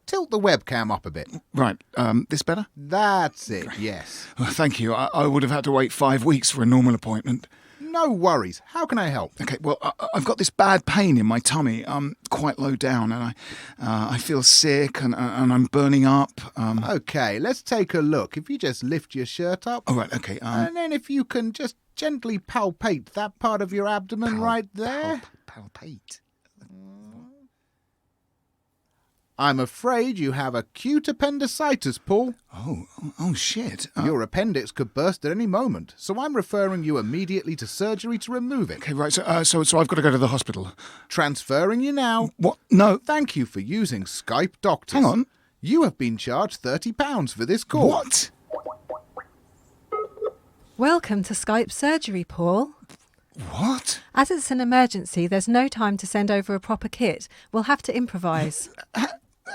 Speaker 2: Tilt the webcam up a bit.
Speaker 8: Right, this better?
Speaker 2: That's it, yes.
Speaker 8: Well, thank you. I would have had to wait 5 weeks for a normal appointment.
Speaker 2: No worries. How can I help?
Speaker 8: Okay, well, I've got this bad pain in my tummy. I'm quite low down, and I feel sick, and I'm burning up.
Speaker 2: Okay, let's take a look. If you just lift your shirt up.
Speaker 8: Oh, right, okay.
Speaker 2: And then if you can just gently palpate that part of your abdomen right there.
Speaker 8: Palpate.
Speaker 2: I'm afraid you have acute appendicitis, Paul.
Speaker 8: Oh, shit.
Speaker 2: Your appendix could burst at any moment, so I'm referring you immediately to surgery to remove it.
Speaker 8: Okay, right, so I've got to go to the hospital.
Speaker 2: Transferring you now.
Speaker 8: What? No.
Speaker 2: Thank you for using Skype Doctors.
Speaker 8: Hang on.
Speaker 2: You have been charged £30 for this call.
Speaker 8: What?
Speaker 6: Welcome to Skype Surgery, Paul.
Speaker 8: What?
Speaker 6: As it's an emergency, there's no time to send over a proper kit. We'll have to improvise.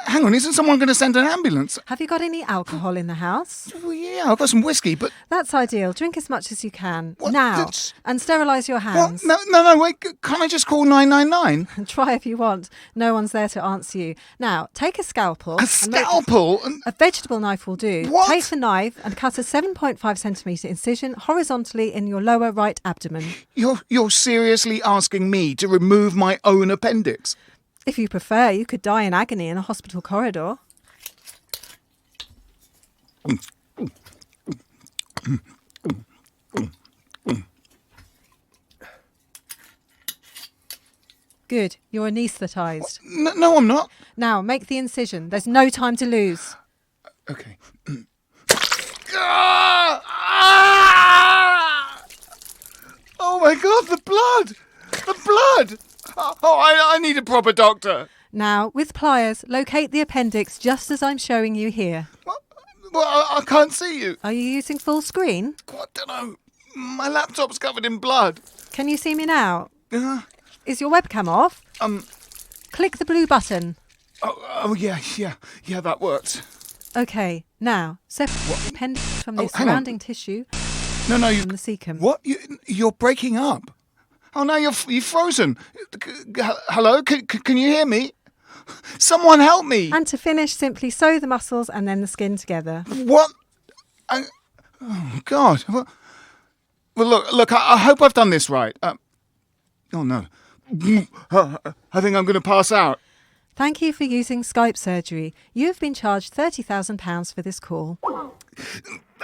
Speaker 8: Hang on, isn't someone going to send an ambulance?
Speaker 6: Have you got any alcohol in the house?
Speaker 8: Well, yeah, I've got some whiskey, but...
Speaker 6: That's ideal. Drink as much as you can.
Speaker 8: What?
Speaker 6: Now.
Speaker 8: That's-
Speaker 6: And sterilise your
Speaker 8: What?
Speaker 6: hands.
Speaker 8: No, wait, can't I just call 999?
Speaker 6: Try if you want. No one's there to answer you. Now, take a scalpel.
Speaker 8: A
Speaker 6: and make-
Speaker 8: scalpel?
Speaker 6: A vegetable knife will do.
Speaker 8: What?
Speaker 6: Take the knife and cut a 7.5 centimetre incision horizontally in your lower right abdomen.
Speaker 8: You're seriously asking me to remove my own appendix?
Speaker 6: If you prefer, you could die in agony in a hospital corridor. Good. You're anaesthetised.
Speaker 8: No, I'm not.
Speaker 6: Now, make the incision. There's no time to lose.
Speaker 8: Okay. Ah! Oh my God, the blood! The blood! Oh, I need a proper doctor.
Speaker 6: Now, with pliers, locate the appendix just as I'm showing you here.
Speaker 8: What? Well, I can't see you.
Speaker 6: Are you using full screen?
Speaker 8: I don't know. My laptop's covered in blood.
Speaker 6: Can you see me now? Is your webcam off? Click the blue button.
Speaker 8: Oh yeah, that worked.
Speaker 6: Okay, now, separate the appendix from the
Speaker 8: hang on.
Speaker 6: surrounding tissue
Speaker 8: No, you...
Speaker 6: and the cecum.
Speaker 8: What? You're breaking up. Oh, no, you're frozen. Hello? Can you hear me? Someone help me.
Speaker 6: And to finish, simply sew the muscles and then the skin together.
Speaker 8: What? Oh, God. Well, look, I hope I've done this right. Oh, no. I think I'm going to pass out.
Speaker 6: Thank you for using Skype Surgery. You have been charged £30,000 for this call.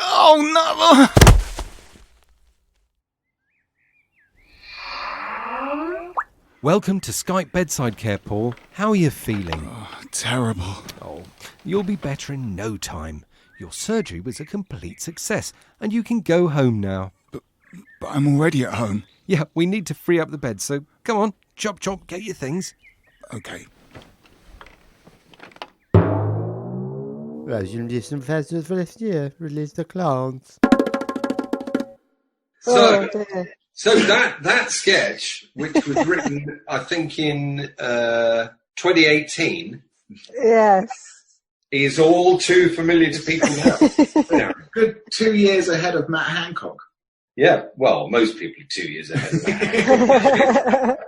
Speaker 8: Oh, no.
Speaker 9: Welcome to Skype Bedside Care, Paul. How are you feeling?
Speaker 8: Oh, terrible.
Speaker 9: Oh, you'll be better in no time. Your surgery was a complete success, and you can go home now.
Speaker 8: But I'm already at home.
Speaker 9: Yeah, we need to free up the bed, so come on, chop, get your things.
Speaker 8: Okay.
Speaker 7: Resume some festivals for this year. Release the clowns.
Speaker 4: So,
Speaker 5: dear.
Speaker 4: so that sketch, which was written, I think, in 2018,
Speaker 5: Yes.
Speaker 4: is all too familiar to people now. Yeah.
Speaker 3: Good 2 years ahead of Matt Hancock.
Speaker 4: Yeah, well, most people are 2 years ahead of that.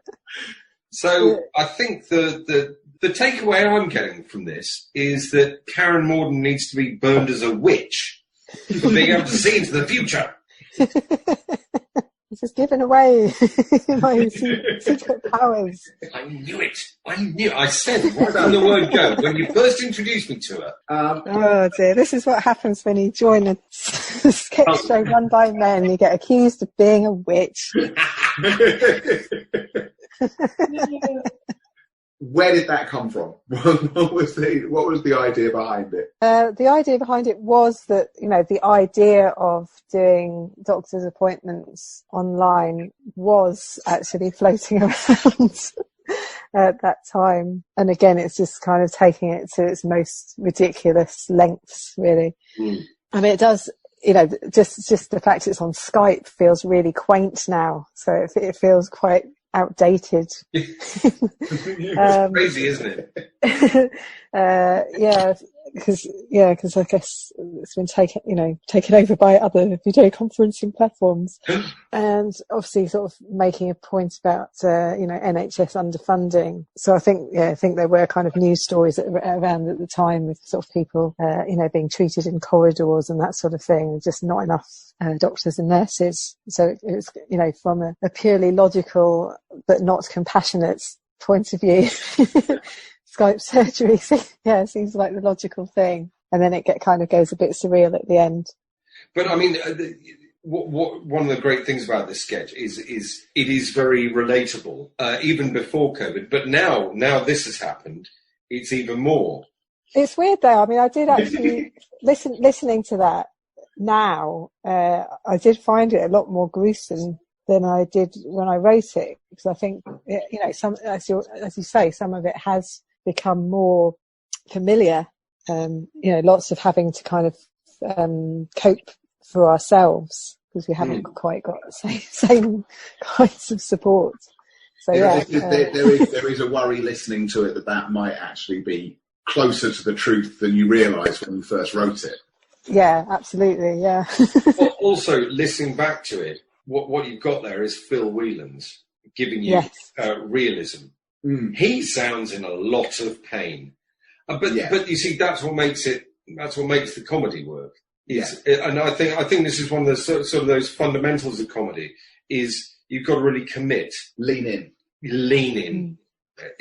Speaker 4: So I think the takeaway I'm getting from this is that Karen Morden needs to be burned as a witch for being able to see into the future.
Speaker 5: This is giving away my secret powers.
Speaker 4: I knew it. I said it right from the word go when you first introduced me to her.
Speaker 5: Oh dear, this is what happens when you join a sketch show run by men. You get accused of being a witch.
Speaker 3: Where did that come from? What was the idea behind it?
Speaker 5: The idea behind it was that, the idea of doing doctor's appointments online was actually floating around at that time. And again, it's just kind of taking it to its most ridiculous lengths, really.
Speaker 3: Mm.
Speaker 5: I mean, it does, just the fact it's on Skype feels really quaint now. So it feels quite outdated.
Speaker 4: It's crazy, isn't it?
Speaker 5: Yeah, because I guess it's been taken over by other video conferencing platforms, and obviously sort of making a point about NHS underfunding. So I think there were kind of news stories around at the time with sort of people being treated in corridors and that sort of thing, just not enough doctors and nurses. So it was from a purely logical but not compassionate point of view. Skype surgery, seems like the logical thing, and then it kind of goes a bit surreal at the end.
Speaker 4: But I mean, one of the great things about this sketch is it is very relatable, even before COVID. But now this has happened, it's even more.
Speaker 5: It's weird though. I mean, I did actually listening to that now. I did find it a lot more gruesome than I did when I wrote it, because I think some, as you say, some of it has become more familiar. Lots of having to kind of cope for ourselves because we haven't quite got the same kinds of support. So
Speaker 3: there is a worry listening to it that might actually be closer to the truth than you realised when you first wrote it.
Speaker 5: Yeah, absolutely. Yeah.
Speaker 4: Also, listening back to it, what you've got there is Phil Whelans giving you realism. He sounds in a lot of pain, but you see, that's what makes the comedy work. And I think this is one of the sort of those fundamentals of comedy: is you've got to really commit, lean in.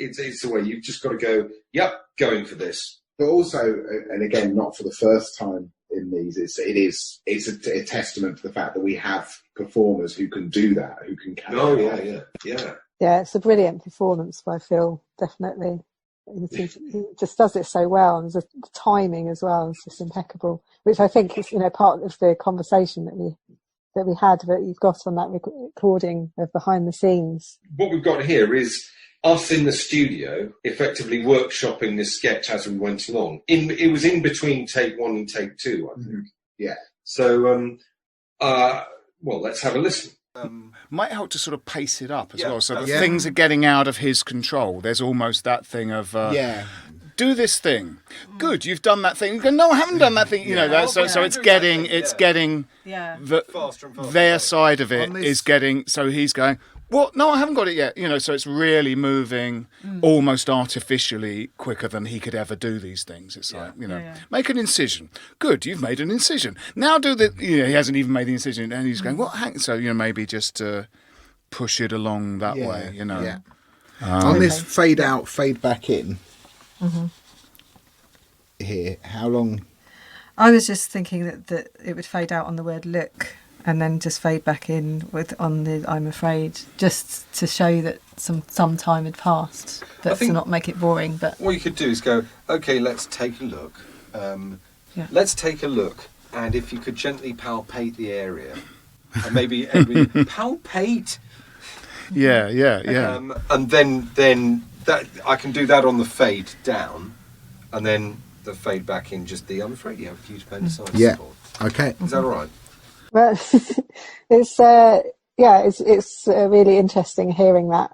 Speaker 4: It's the way you've just got to go. Yep, going for this.
Speaker 3: But also, and again, not for the first time in these, it's a testament to the fact that we have performers who can do that, who can carry on.
Speaker 5: Yeah, it's a brilliant performance by Phil, definitely. He just does it so well, and the timing as well is just impeccable, which I think is part of the conversation that we had that you've got on that recording of behind the scenes.
Speaker 4: What we've got here is us in the studio effectively workshopping this sketch as we went along. It was in between take 1 and take 2, I think.
Speaker 3: Yeah.
Speaker 4: So, let's have a listen.
Speaker 8: Might help to sort of pace it up as well, so that things are getting out of his control. There's almost that thing of do this thing. Good, you've done that thing. You go, no, I haven't done that thing. So it's getting their side of it is getting. So he's going, what? No, I haven't got it yet. So it's really moving almost artificially quicker than he could ever do these things. It's make an incision. Good, you've made an incision. Now do the. He hasn't even made the incision, and he's going, what? So maybe just push it along that way.
Speaker 2: Yeah. On this fade out, fade back in. Here, how long?
Speaker 6: I was just thinking that it would fade out on the word look, and then just fade back in on the I'm afraid, just to show that some time had passed, but to not make it boring. But
Speaker 9: what you could do is go, okay, let's take a look. Let's take a look, and if you could gently palpate the area, and maybe palpate. Yeah. And then that I can do that on the fade down, and then the fade back in. Just the I'm afraid you have a huge pain size.
Speaker 2: Yeah. Okay.
Speaker 9: Is that all right?
Speaker 5: Well, it's really interesting hearing that.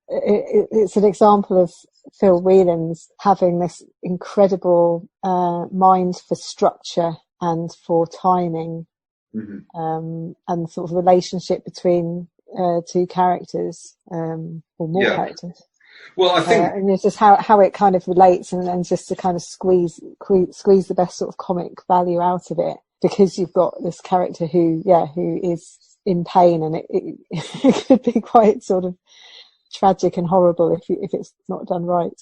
Speaker 5: It's an example of Phil Whelans having this incredible mind for structure and for timing, and sort of relationship between two characters, or more characters.
Speaker 4: Well, I think,
Speaker 5: and it's just how it kind of relates, and just to kind of squeeze the best sort of comic value out of it, because you've got this character who is in pain, and it could be quite sort of tragic and horrible if it's not done right.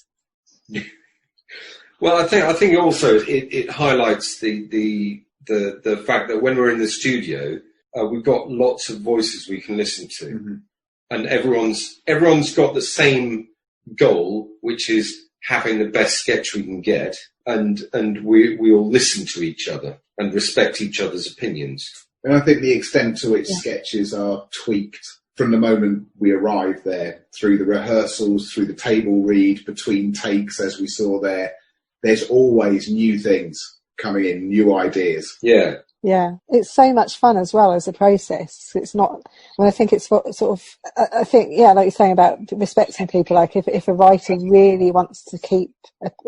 Speaker 4: Well, I think also it highlights the fact that when we're in the studio, we've got lots of voices we can listen to, and everyone's got the same goal, which is having the best sketch we can get, and we all listen to each other and respect each other's opinions.
Speaker 3: And I think the extent to which sketches are tweaked from the moment we arrive there, through the rehearsals, through the table read, between takes, as we saw there, there's always new things coming in, new ideas.
Speaker 5: Yeah, Yeah, it's so much fun as well as a process. It's not, I think it's sort of, I think, yeah, like you're saying about respecting people, like if a writer really wants to keep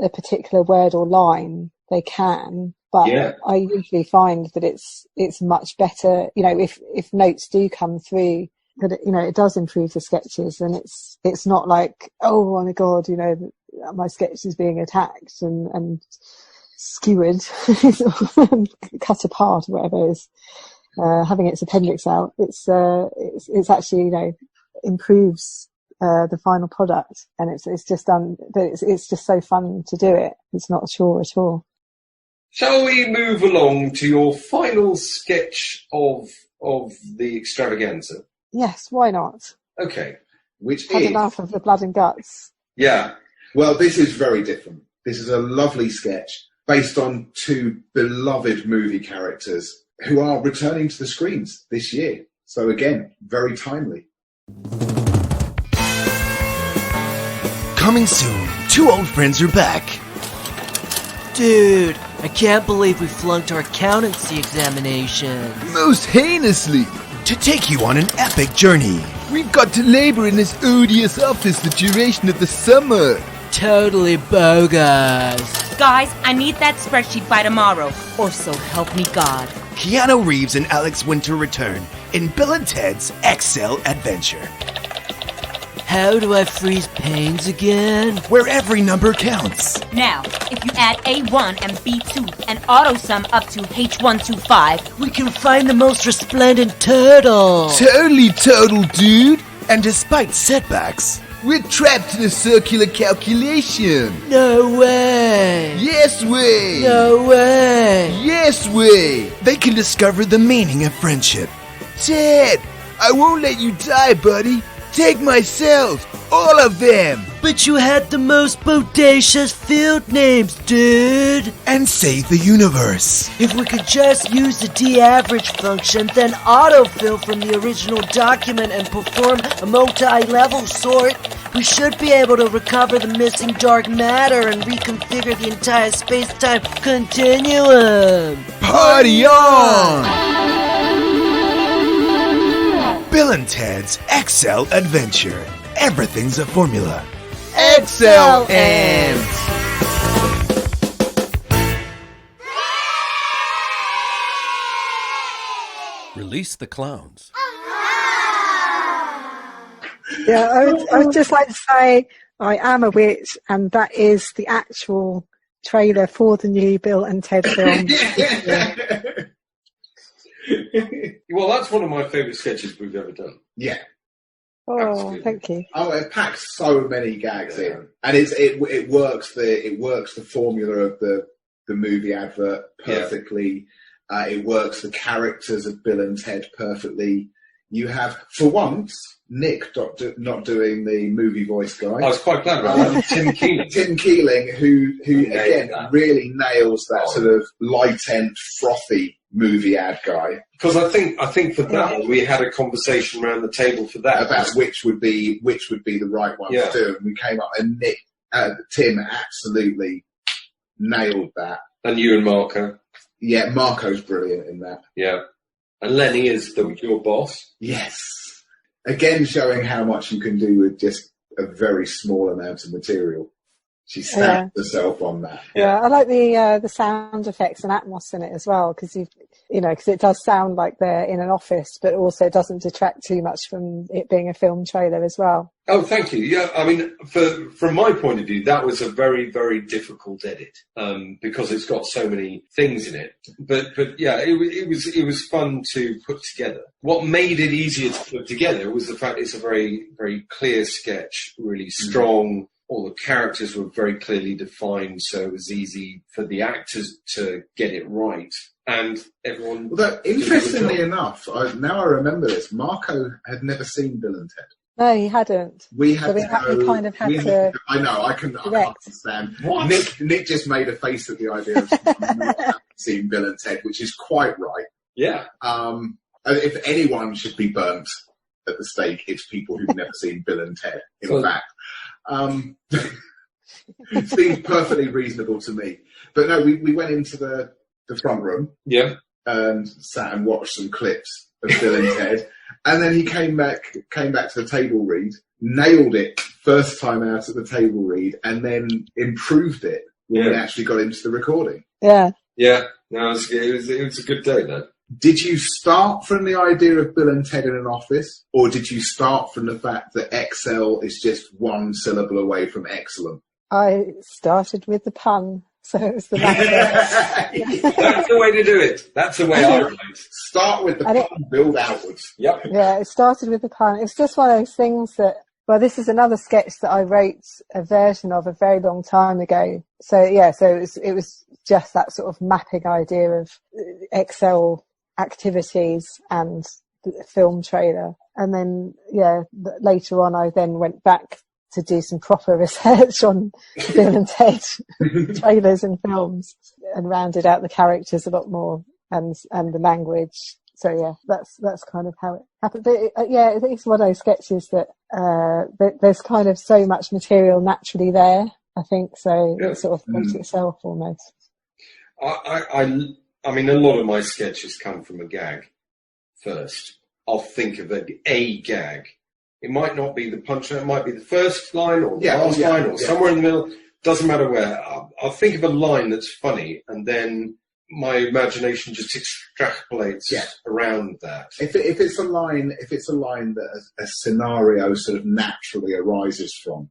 Speaker 5: a particular word or line, they can. But I usually find that it's much better, if notes do come through, that it does improve the sketches, and it's not like, oh my God, my sketch is being attacked and skewered, cut apart, or whatever it is, having its appendix out. It's actually, improves the final product, and it's just done. But it's just so fun to do it. It's not a chore at all.
Speaker 4: Shall we move along to your final sketch of the extravaganza?
Speaker 5: Yes, why not?
Speaker 4: Okay.
Speaker 3: Which
Speaker 5: Had
Speaker 3: is
Speaker 5: enough of the blood and guts.
Speaker 4: Yeah.
Speaker 3: Well, this is very different. This is a lovely sketch based on two beloved movie characters who are returning to the screens this year. So again, very timely.
Speaker 10: Coming soon, two old friends are back. Dude, I can't believe we flunked our accountancy examination.
Speaker 7: Most heinously.
Speaker 10: To take you on an epic journey.
Speaker 7: We've got to labor in this odious office the duration of the summer.
Speaker 10: Totally bogus.
Speaker 11: Guys, I need that spreadsheet by tomorrow, or so help me God.
Speaker 10: Keanu Reeves and Alex Winter return in Bill and Ted's Excel Adventure. How do I freeze panes again? Where every number counts.
Speaker 11: Now, if you add A1 and B2 and auto-sum up to H125,
Speaker 10: we can find the most resplendent turtle.
Speaker 7: Totally total, dude.
Speaker 10: And despite setbacks,
Speaker 7: we're trapped in a circular calculation.
Speaker 10: No way.
Speaker 7: Yes way.
Speaker 10: No way.
Speaker 7: Yes way.
Speaker 10: They can discover the meaning of friendship.
Speaker 7: Ted, I won't let you die, buddy. Take my cells, all of them.
Speaker 10: But you had the most bodacious field names, dude. And save the universe. If we could just use the de-average function, then autofill from the original document and perform a multi-level sort, we should be able to recover the missing dark matter and reconfigure the entire space-time continuum.
Speaker 7: Party on!
Speaker 10: Bill and Ted's Excel Adventure. Everything's a formula.
Speaker 7: Excellent!
Speaker 12: Release the clowns.
Speaker 5: Yeah, I would just like to say I am a witch, and that is the actual trailer for the new Bill and Ted film.
Speaker 4: Well, that's one of my favourite sketches we've ever done.
Speaker 3: Yeah.
Speaker 5: Oh,
Speaker 3: absolutely.
Speaker 5: Thank you.
Speaker 3: Oh, it packs so many gags in, and it works the formula of the movie advert perfectly. Yeah. It works the characters of Bill and Ted perfectly. You have, for once, Nick not doing the movie voice guy.
Speaker 4: I was quite glad about that. Tim Keeling.
Speaker 3: Tim Keeling, who again really nails that sort of light-end, frothy movie ad guy.
Speaker 4: Because I think for that one, we had a conversation around the table for that
Speaker 3: about which would be the right one to do, and we came up, and Tim absolutely nailed that.
Speaker 4: And you and Marco.
Speaker 3: Yeah, Marco's brilliant in that.
Speaker 4: Yeah. And Lenny is your boss.
Speaker 3: Yes. Again, showing how much you can do with just a very small amount of material. She stamped herself on that.
Speaker 5: Yeah, I like the sound effects and atmos in it as well, because because it does sound like they're in an office, but also it doesn't detract too much from it being a film trailer as well.
Speaker 4: Oh, thank you. Yeah, I mean, from my point of view, that was a very, very difficult edit because it's got so many things in it. But yeah, it was fun to put together. What made it easier to put together was the fact it's a very, very clear sketch, really strong. All the characters were very clearly defined, so it was easy for the actors to get it right. And everyone...
Speaker 3: Well, interestingly enough, now I remember this, Marco had never seen Bill and Ted.
Speaker 5: No, he hadn't.
Speaker 3: We had
Speaker 5: we kind of had to...
Speaker 3: I know, I can't understand. What? Nick just made a face at the idea of not seeing Bill and Ted, which is quite right.
Speaker 4: Yeah.
Speaker 3: If anyone should be burnt at the stake, it's people who've never seen Bill and Ted, in fact. It seems perfectly reasonable to me. But no, we went into the front room.
Speaker 4: Yeah.
Speaker 3: and sat and watched some clips of Bill and Ted, and then he came back to the table read, nailed it first time out at the table read, and then improved it when we actually got into the recording.
Speaker 5: Yeah.
Speaker 4: Yeah. No, it was a good day then.
Speaker 3: Did you start from the idea of Bill and Ted in an office, or did you start from the fact that Excel is just one syllable away from excellent?
Speaker 5: I started with the pun, so it was the latter.
Speaker 4: That's the way to do it. That's the way I write.
Speaker 3: Start with the pun, build outwards.
Speaker 4: Yep.
Speaker 5: Yeah, it started with the pun. It's just one of those things that, well, this is another sketch that I wrote a version of a very long time ago. So yeah, so it was just that sort of mapping idea of Excel activities and the film trailer. And then, yeah, later on I then went back to do some proper research on Bill and Ted trailers and films and rounded out the characters a lot more and the language. So yeah, that's kind of how it happened. But it's one of those sketches that there's kind of so much material naturally there, I think. So it sort of wrote itself almost.
Speaker 4: I mean, a lot of my sketches come from a gag first. I'll think of a gag. It might not be the punchline. It might be the first line or the last line or somewhere in the middle. Doesn't matter where. I'll think of a line that's funny, and then my imagination just extrapolates around that.
Speaker 3: If it's a line that a scenario sort of naturally arises from,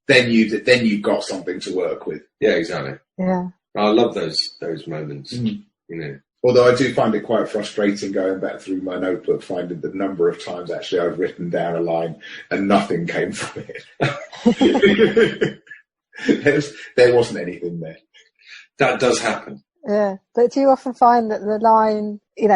Speaker 3: then you've got something to work with.
Speaker 4: Yeah, exactly.
Speaker 5: Yeah,
Speaker 4: I love those moments. You know.
Speaker 3: Although I do find it quite frustrating going back through my notebook, finding the number of times actually I've written down a line and nothing came from it. There wasn't anything there.
Speaker 4: That does happen.
Speaker 5: Yeah, but do you often find that the line, you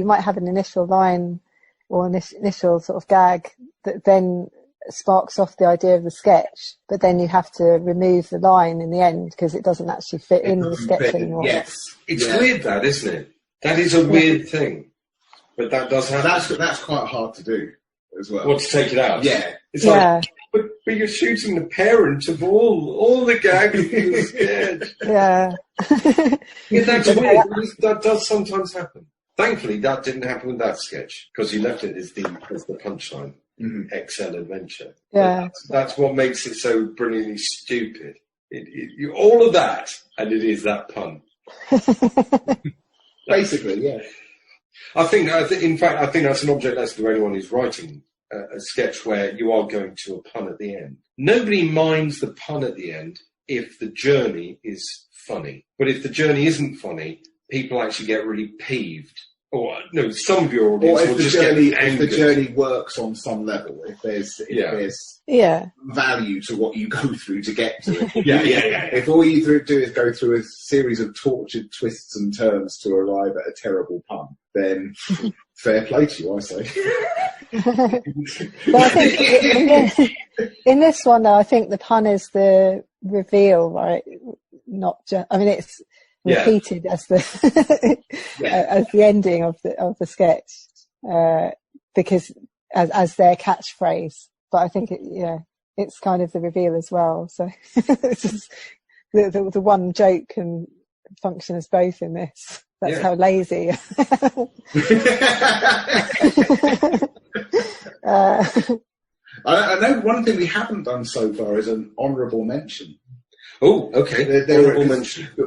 Speaker 5: might have an initial line or an initial sort of gag that then sparks off the idea of the sketch, but then you have to remove the line in the end because it doesn't actually fit in the sketch anymore.
Speaker 4: Yes, it's weird, that, isn't it? That is a weird thing, but that does happen.
Speaker 3: That's quite hard to do as well.
Speaker 4: What, to take it out?
Speaker 3: Yeah,
Speaker 4: it's like, but you're shooting the parent of all the gags in the sketch.
Speaker 5: Yeah,
Speaker 4: that's weird. That does sometimes happen. Thankfully, that didn't happen with that sketch because you left it as the punchline. Excel adventure.
Speaker 5: Yeah,
Speaker 4: that's what makes it so brilliantly stupid. All of that, and it is that pun.
Speaker 3: Basically, yeah.
Speaker 4: I think that's an object lesson to anyone who's writing a sketch where you are going to a pun at the end. Nobody minds the pun at the end if the journey is funny, but if the journey isn't funny, people actually get really peeved. Or no, some of your audience will just get angry.
Speaker 3: If the journey works on some level, if there's value to what you go through to get to it. If all you do is go through a series of tortured twists and turns to arrive at a terrible pun, then fair play to you, I say.
Speaker 5: But I think in this one, though, I think the pun is the reveal, right? Not just. I mean, it's repeated as the as the ending of the sketch because as their catchphrase. But I think it's kind of the reveal as well. So it's just the one joke can function as both in this. That's how lazy.
Speaker 3: I know one thing we haven't done so far is an honourable mention.
Speaker 4: Oh, okay.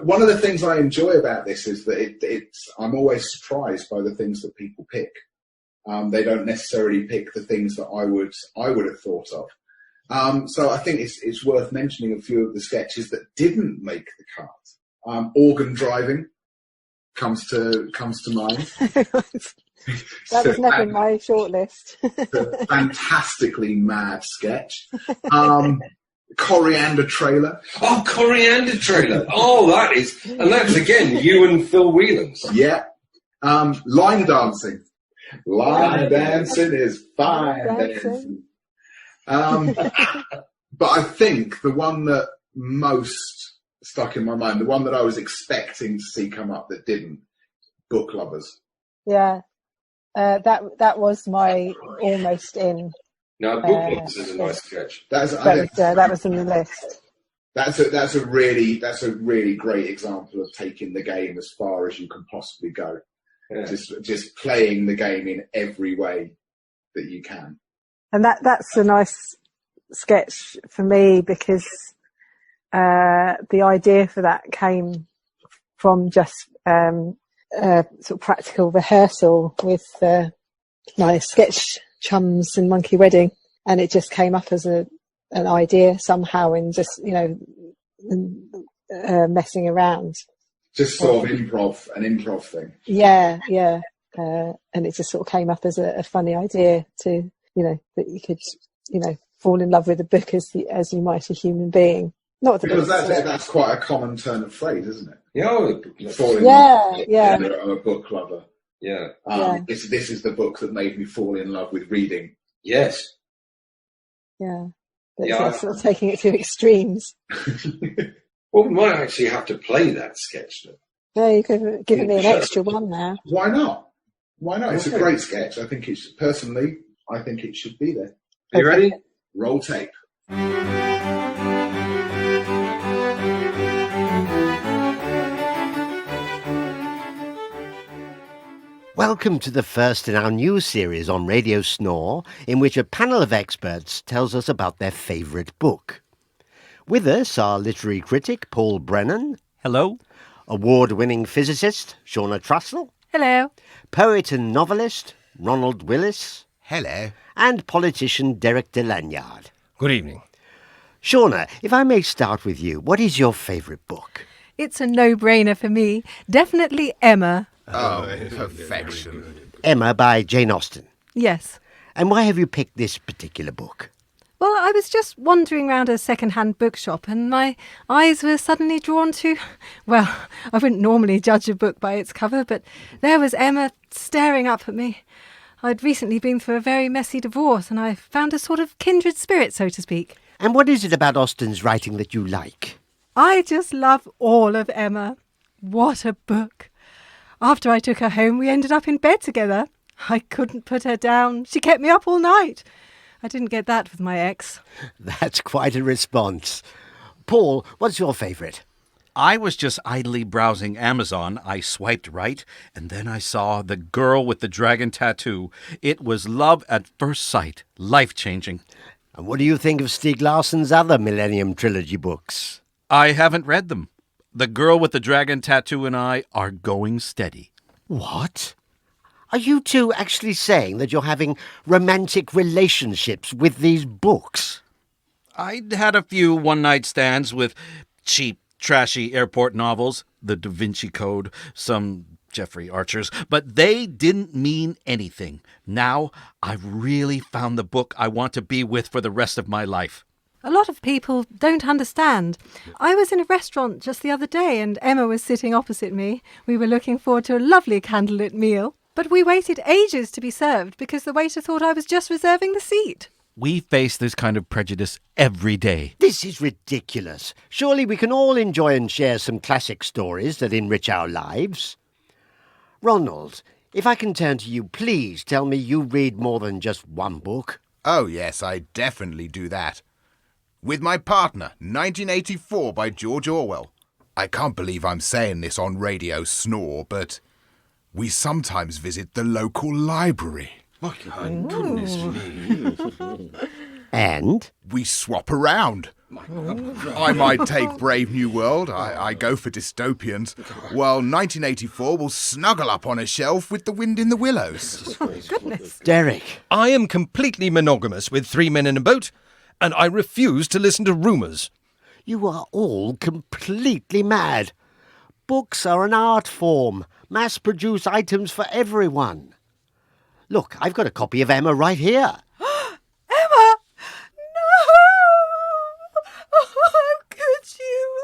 Speaker 3: One of the things I enjoy about this is that I'm always surprised by the things that people pick. They don't necessarily pick the things that I would have thought of. So I think it's worth mentioning a few of the sketches that didn't make the cut. Organ driving comes to mind.
Speaker 5: That was never in my shortlist.
Speaker 3: A fantastically mad sketch. Coriander trailer.
Speaker 4: Oh, coriander trailer. Oh, that's again you and Phil Whelans.
Speaker 3: Yeah. Line dancing. Line dancing is fine dancing. But I think the one that most stuck in my mind, the one that I was expecting to see come up that didn't, Book Lovers.
Speaker 5: Yeah. That was my almost in.
Speaker 4: No, Book Lovers is a nice sketch.
Speaker 5: That was in the list.
Speaker 3: That's a really great example of taking the game as far as you can possibly go. Yeah. Just playing the game in every way that you can.
Speaker 5: And that's a nice sketch for me because the idea for that came from just sort of practical rehearsal with my sketch chums in Monkey Wedding, and it just came up as an idea somehow, and just messing around.
Speaker 3: Just sort of an improv thing.
Speaker 5: Yeah. And it just sort of came up as a funny idea to, that you could, fall in love with a book as you might a human being. Not
Speaker 3: because that's quite a common turn of phrase, isn't it?
Speaker 5: Yeah.
Speaker 3: I'm a book lover.
Speaker 4: Yeah.
Speaker 3: This is the book that made me fall in love with reading.
Speaker 4: Yes.
Speaker 5: Yeah. But it's sort of taking it to extremes.
Speaker 4: Well, we might actually have to play that sketch now.
Speaker 5: Yeah, you could have given me an extra one now.
Speaker 3: Why not? It's a great sketch. I think it should be there.
Speaker 4: Are you ready?
Speaker 3: Roll tape.
Speaker 13: Welcome to the first in our new series on Radio Snore, in which a panel of experts tells us about their favourite book. With us are literary critic Paul Brennan.
Speaker 12: Hello.
Speaker 13: Award-winning physicist Shauna Trussell.
Speaker 6: Hello.
Speaker 13: Poet and novelist Ronald Willis.
Speaker 2: Hello.
Speaker 13: And politician Derek de Lanyard.
Speaker 14: Good evening.
Speaker 13: Shauna, if I may start with you, what is your favourite book?
Speaker 6: It's a no-brainer for me. Definitely Emma.
Speaker 2: Oh, perfection.
Speaker 13: Emma by Jane Austen.
Speaker 6: Yes.
Speaker 13: And why have you picked this particular book?
Speaker 6: Well, I was just wandering around a second-hand bookshop and my eyes were suddenly drawn to... Well, I wouldn't normally judge a book by its cover, but there was Emma staring up at me. I'd recently been through a very messy divorce and I found a sort of kindred spirit, so to speak.
Speaker 13: And what is it about Austen's writing that you like?
Speaker 6: I just love all of Emma. What a book. After I took her home, we ended up in bed together. I couldn't put her down. She kept me up all night. I didn't get that with my ex.
Speaker 13: That's quite a response. Paul, what's your favourite?
Speaker 12: I was just idly browsing Amazon. I swiped right, and then I saw The Girl with the Dragon Tattoo. It was love at first sight. Life-changing.
Speaker 13: And what do you think of Stieg Larsson's other Millennium Trilogy books?
Speaker 12: I haven't read them. The Girl with the Dragon Tattoo and I are going steady.
Speaker 13: What? Are you two actually saying that you're having romantic relationships with these books?
Speaker 12: I'd had a few one-night stands with cheap, trashy airport novels, The Da Vinci Code, some Jeffrey Archers, but they didn't mean anything. Now I've really found the book I want to be with for the rest of my life.
Speaker 6: A lot of people don't understand. I was in a restaurant just the other day and Emma was sitting opposite me. We were looking forward to a lovely candlelit meal, but we waited ages to be served because the waiter thought I was just reserving the seat.
Speaker 12: We face this kind of prejudice every day.
Speaker 13: This is ridiculous. Surely we can all enjoy and share some classic stories that enrich our lives. Ronald, if I can turn to you, please tell me you read more than just one book.
Speaker 2: Oh, yes, I definitely do that. With my partner, 1984 by George Orwell. I can't believe I'm saying this on Radio Snore, but we sometimes visit the local library.
Speaker 14: My goodness me.
Speaker 13: And?
Speaker 2: We swap around. I might take Brave New World, I go for dystopians, while 1984 will snuggle up on a shelf with The Wind in the Willows.
Speaker 6: Goodness.
Speaker 13: Derek.
Speaker 14: I am completely monogamous with 3 men in a boat, and I refuse to listen to rumours.
Speaker 13: You are all completely mad. Books are an art form, mass-produced items for everyone. Look, I've got a copy of Emma right here.
Speaker 6: Emma! No! How could you?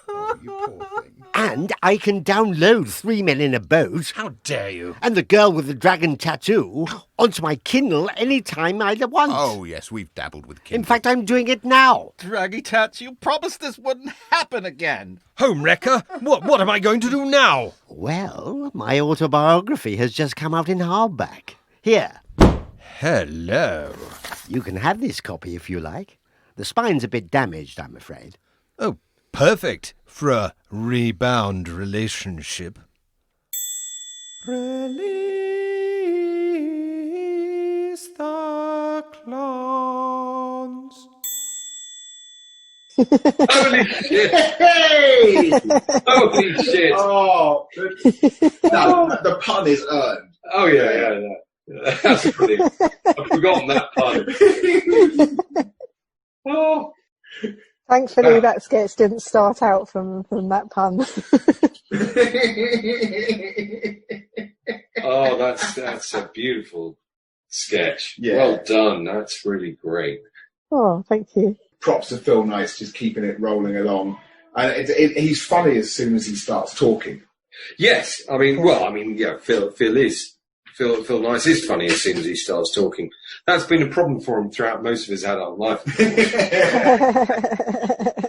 Speaker 2: Oh, you poor thing.
Speaker 13: And I can download 3 Men in a Boat.
Speaker 14: How dare you?
Speaker 13: And The Girl with the Dragon Tattoo onto my Kindle anytime I want.
Speaker 2: Oh, yes, we've dabbled with Kindle.
Speaker 13: In fact, I'm doing it now.
Speaker 12: Draggy Tats, you promised this wouldn't happen again.
Speaker 14: Home wrecker? What am I going to do now?
Speaker 13: Well, my autobiography has just come out in hardback. Here.
Speaker 14: Hello.
Speaker 13: You can have this copy if you like. The spine's a bit damaged, I'm afraid.
Speaker 14: Oh, perfect for a rebound relationship. Release the clowns.
Speaker 4: Holy shit!
Speaker 3: Hey!
Speaker 4: Holy shit!
Speaker 3: Oh, no, the pun is earned.
Speaker 4: Oh yeah. That's brilliant. I've forgotten that pun. Oh.
Speaker 5: Thankfully, that sketch didn't start out from that pun.
Speaker 4: Oh, that's a beautiful sketch.
Speaker 3: Yeah.
Speaker 4: Well done. That's really great.
Speaker 5: Oh, thank you.
Speaker 3: Props to Phil Nice, just keeping it rolling along. And he's funny as soon as he starts talking.
Speaker 4: Yes, Phil Nice is funny as soon as he starts talking. That's been a problem for him throughout most of his adult life.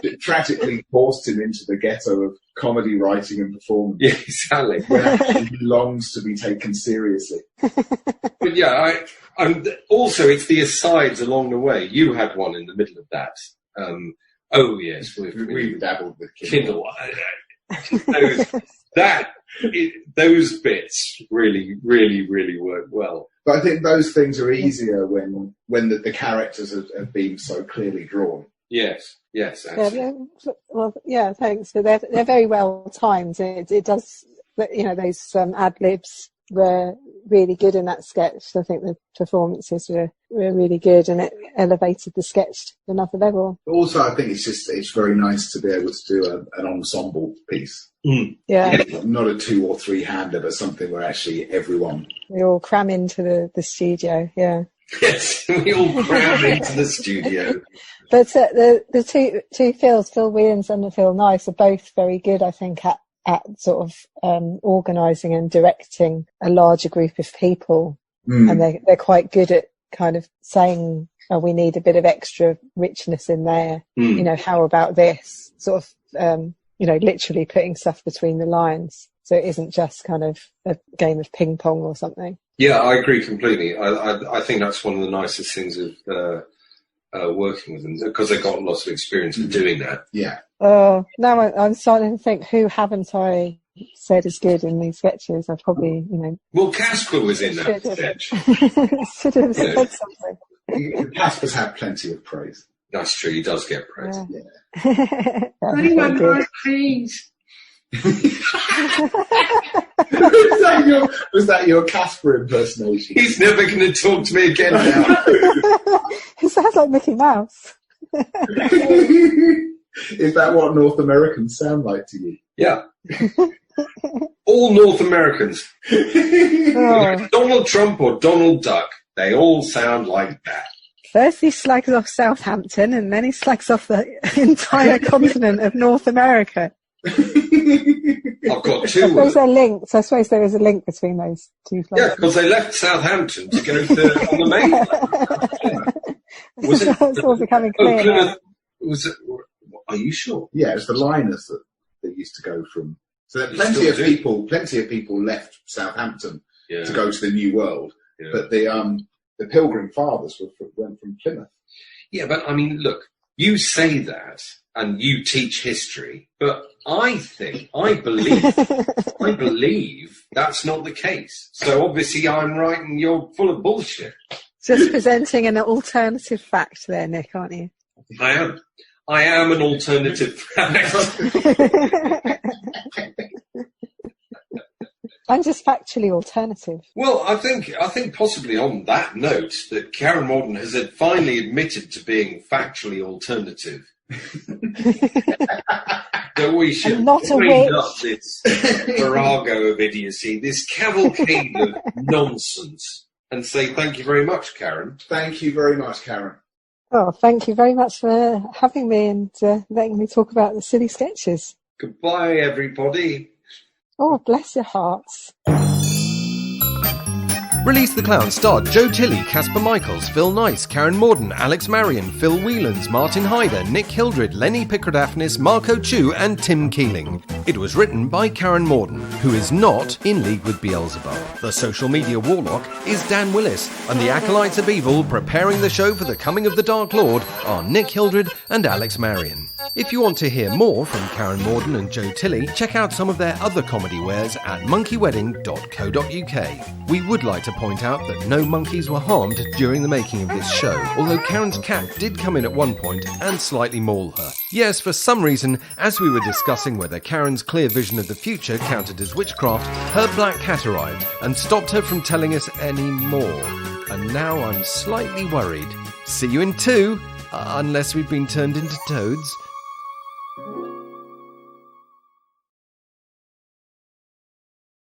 Speaker 3: It tragically forced him into the ghetto of comedy writing and performance.
Speaker 4: Yeah, exactly.
Speaker 3: Where he longs to be taken seriously.
Speaker 4: But yeah, I'm also, it's the asides along the way. You had one in the middle of that. Oh yes,
Speaker 3: we dabbled with
Speaker 4: Kindle. Those bits really work well.
Speaker 3: But I think those things are easier when the characters have been so clearly drawn.
Speaker 4: Yes, absolutely.
Speaker 5: Yeah, thanks. So they're very well timed. It does, those ad libs were really good in that sketch. I think the performances were really good, and it elevated the sketch to another level.
Speaker 3: Also, I think it's very nice to be able to do an ensemble piece.
Speaker 4: Mm.
Speaker 5: Yeah.
Speaker 3: Not a 2 or 3 hander, but something where actually everyone.
Speaker 5: We all cram into the studio, yeah.
Speaker 4: Yes, we all cram into the studio.
Speaker 5: But the two Phils, Phil Williams and Phil Nice, are both very good, I think, at sort of organising and directing a larger group of people. Mm. And they're quite good at kind of saying, oh, we need a bit of extra richness in there. Mm. How about this? Sort of, literally putting stuff between the lines. So it isn't just kind of a game of ping pong or something.
Speaker 4: Yeah, I agree completely. I think that's one of the nicest things of working with them, because they've got lots of experience in doing that.
Speaker 3: Yeah.
Speaker 5: Oh, now I'm starting to think, who haven't I said is good in these sketches? I probably,
Speaker 4: Well, Casper was in that sketch.
Speaker 5: Should have said something.
Speaker 3: Casper's had plenty of praise.
Speaker 4: That's true. He does get praise.
Speaker 3: Yeah.
Speaker 4: Anyone like praise?
Speaker 3: Was that your Casper impersonation?
Speaker 4: He's never going to talk to me again now.
Speaker 5: It sounds like Mickey Mouse.
Speaker 3: Is that what North Americans sound like to you?
Speaker 4: Yeah. All North Americans.
Speaker 5: Oh.
Speaker 4: Donald Trump or Donald Duck, they all sound like that.
Speaker 5: First he slags off Southampton, and then he slags off the entire continent of North America.
Speaker 4: I've got two.
Speaker 5: I suppose they're linked. I suppose there is a link between those two places.
Speaker 4: Yeah, because they left Southampton to go on the mainland. Was it?
Speaker 5: It's all becoming clear.
Speaker 4: Plymouth, was it? Are you sure?
Speaker 3: Yeah, it was the liners that used to go from. So there plenty of people left Southampton to go to the New World, but the Pilgrim Fathers went from Plymouth.
Speaker 4: Yeah, but I mean, look, you say that and you teach history, but I believe that's not the case. So obviously I'm right and you're full of bullshit.
Speaker 5: Just presenting an alternative fact there, Nick, aren't you?
Speaker 4: I am an alternative fact.
Speaker 5: I'm just factually alternative.
Speaker 4: Well, I think possibly on that note that Karen Morden has finally admitted to being factually alternative. That we should clean up this farrago of idiocy, this cavalcade of nonsense, and say thank you very much, Karen.
Speaker 3: Thank you very much, Karen.
Speaker 5: Oh, thank you very much for having me and letting me talk about the silly sketches.
Speaker 4: Goodbye, everybody.
Speaker 5: Oh, bless your hearts.
Speaker 14: Release the Clown starred Joe Tilley, Casper Michaels, Phil Nice, Karen Morden, Alex Marion, Phil Whelans, Martin Hyder, Nick Hildred, Lenny Pickradaphnis, Marco Chu and Tim Keeling. It was written by Karen Morden, who is not in league with Beelzebub. The social media warlock is Dan Willis, and the acolytes of evil preparing the show for the coming of the Dark Lord are Nick Hildred and Alex Marion. If you want to hear more from Karen Morden and Joe Tilley, check out some of their other comedy wares at monkeywedding.co.uk. We would like to point out that no monkeys were harmed during the making of this show, although Karen's cat did come in at one point and slightly maul her. Yes, for some reason, as we were discussing whether Karen's clear vision of the future counted as witchcraft, her black cat arrived and stopped her from telling us any more. And now I'm slightly worried. See you in 2, unless we've been turned into toads.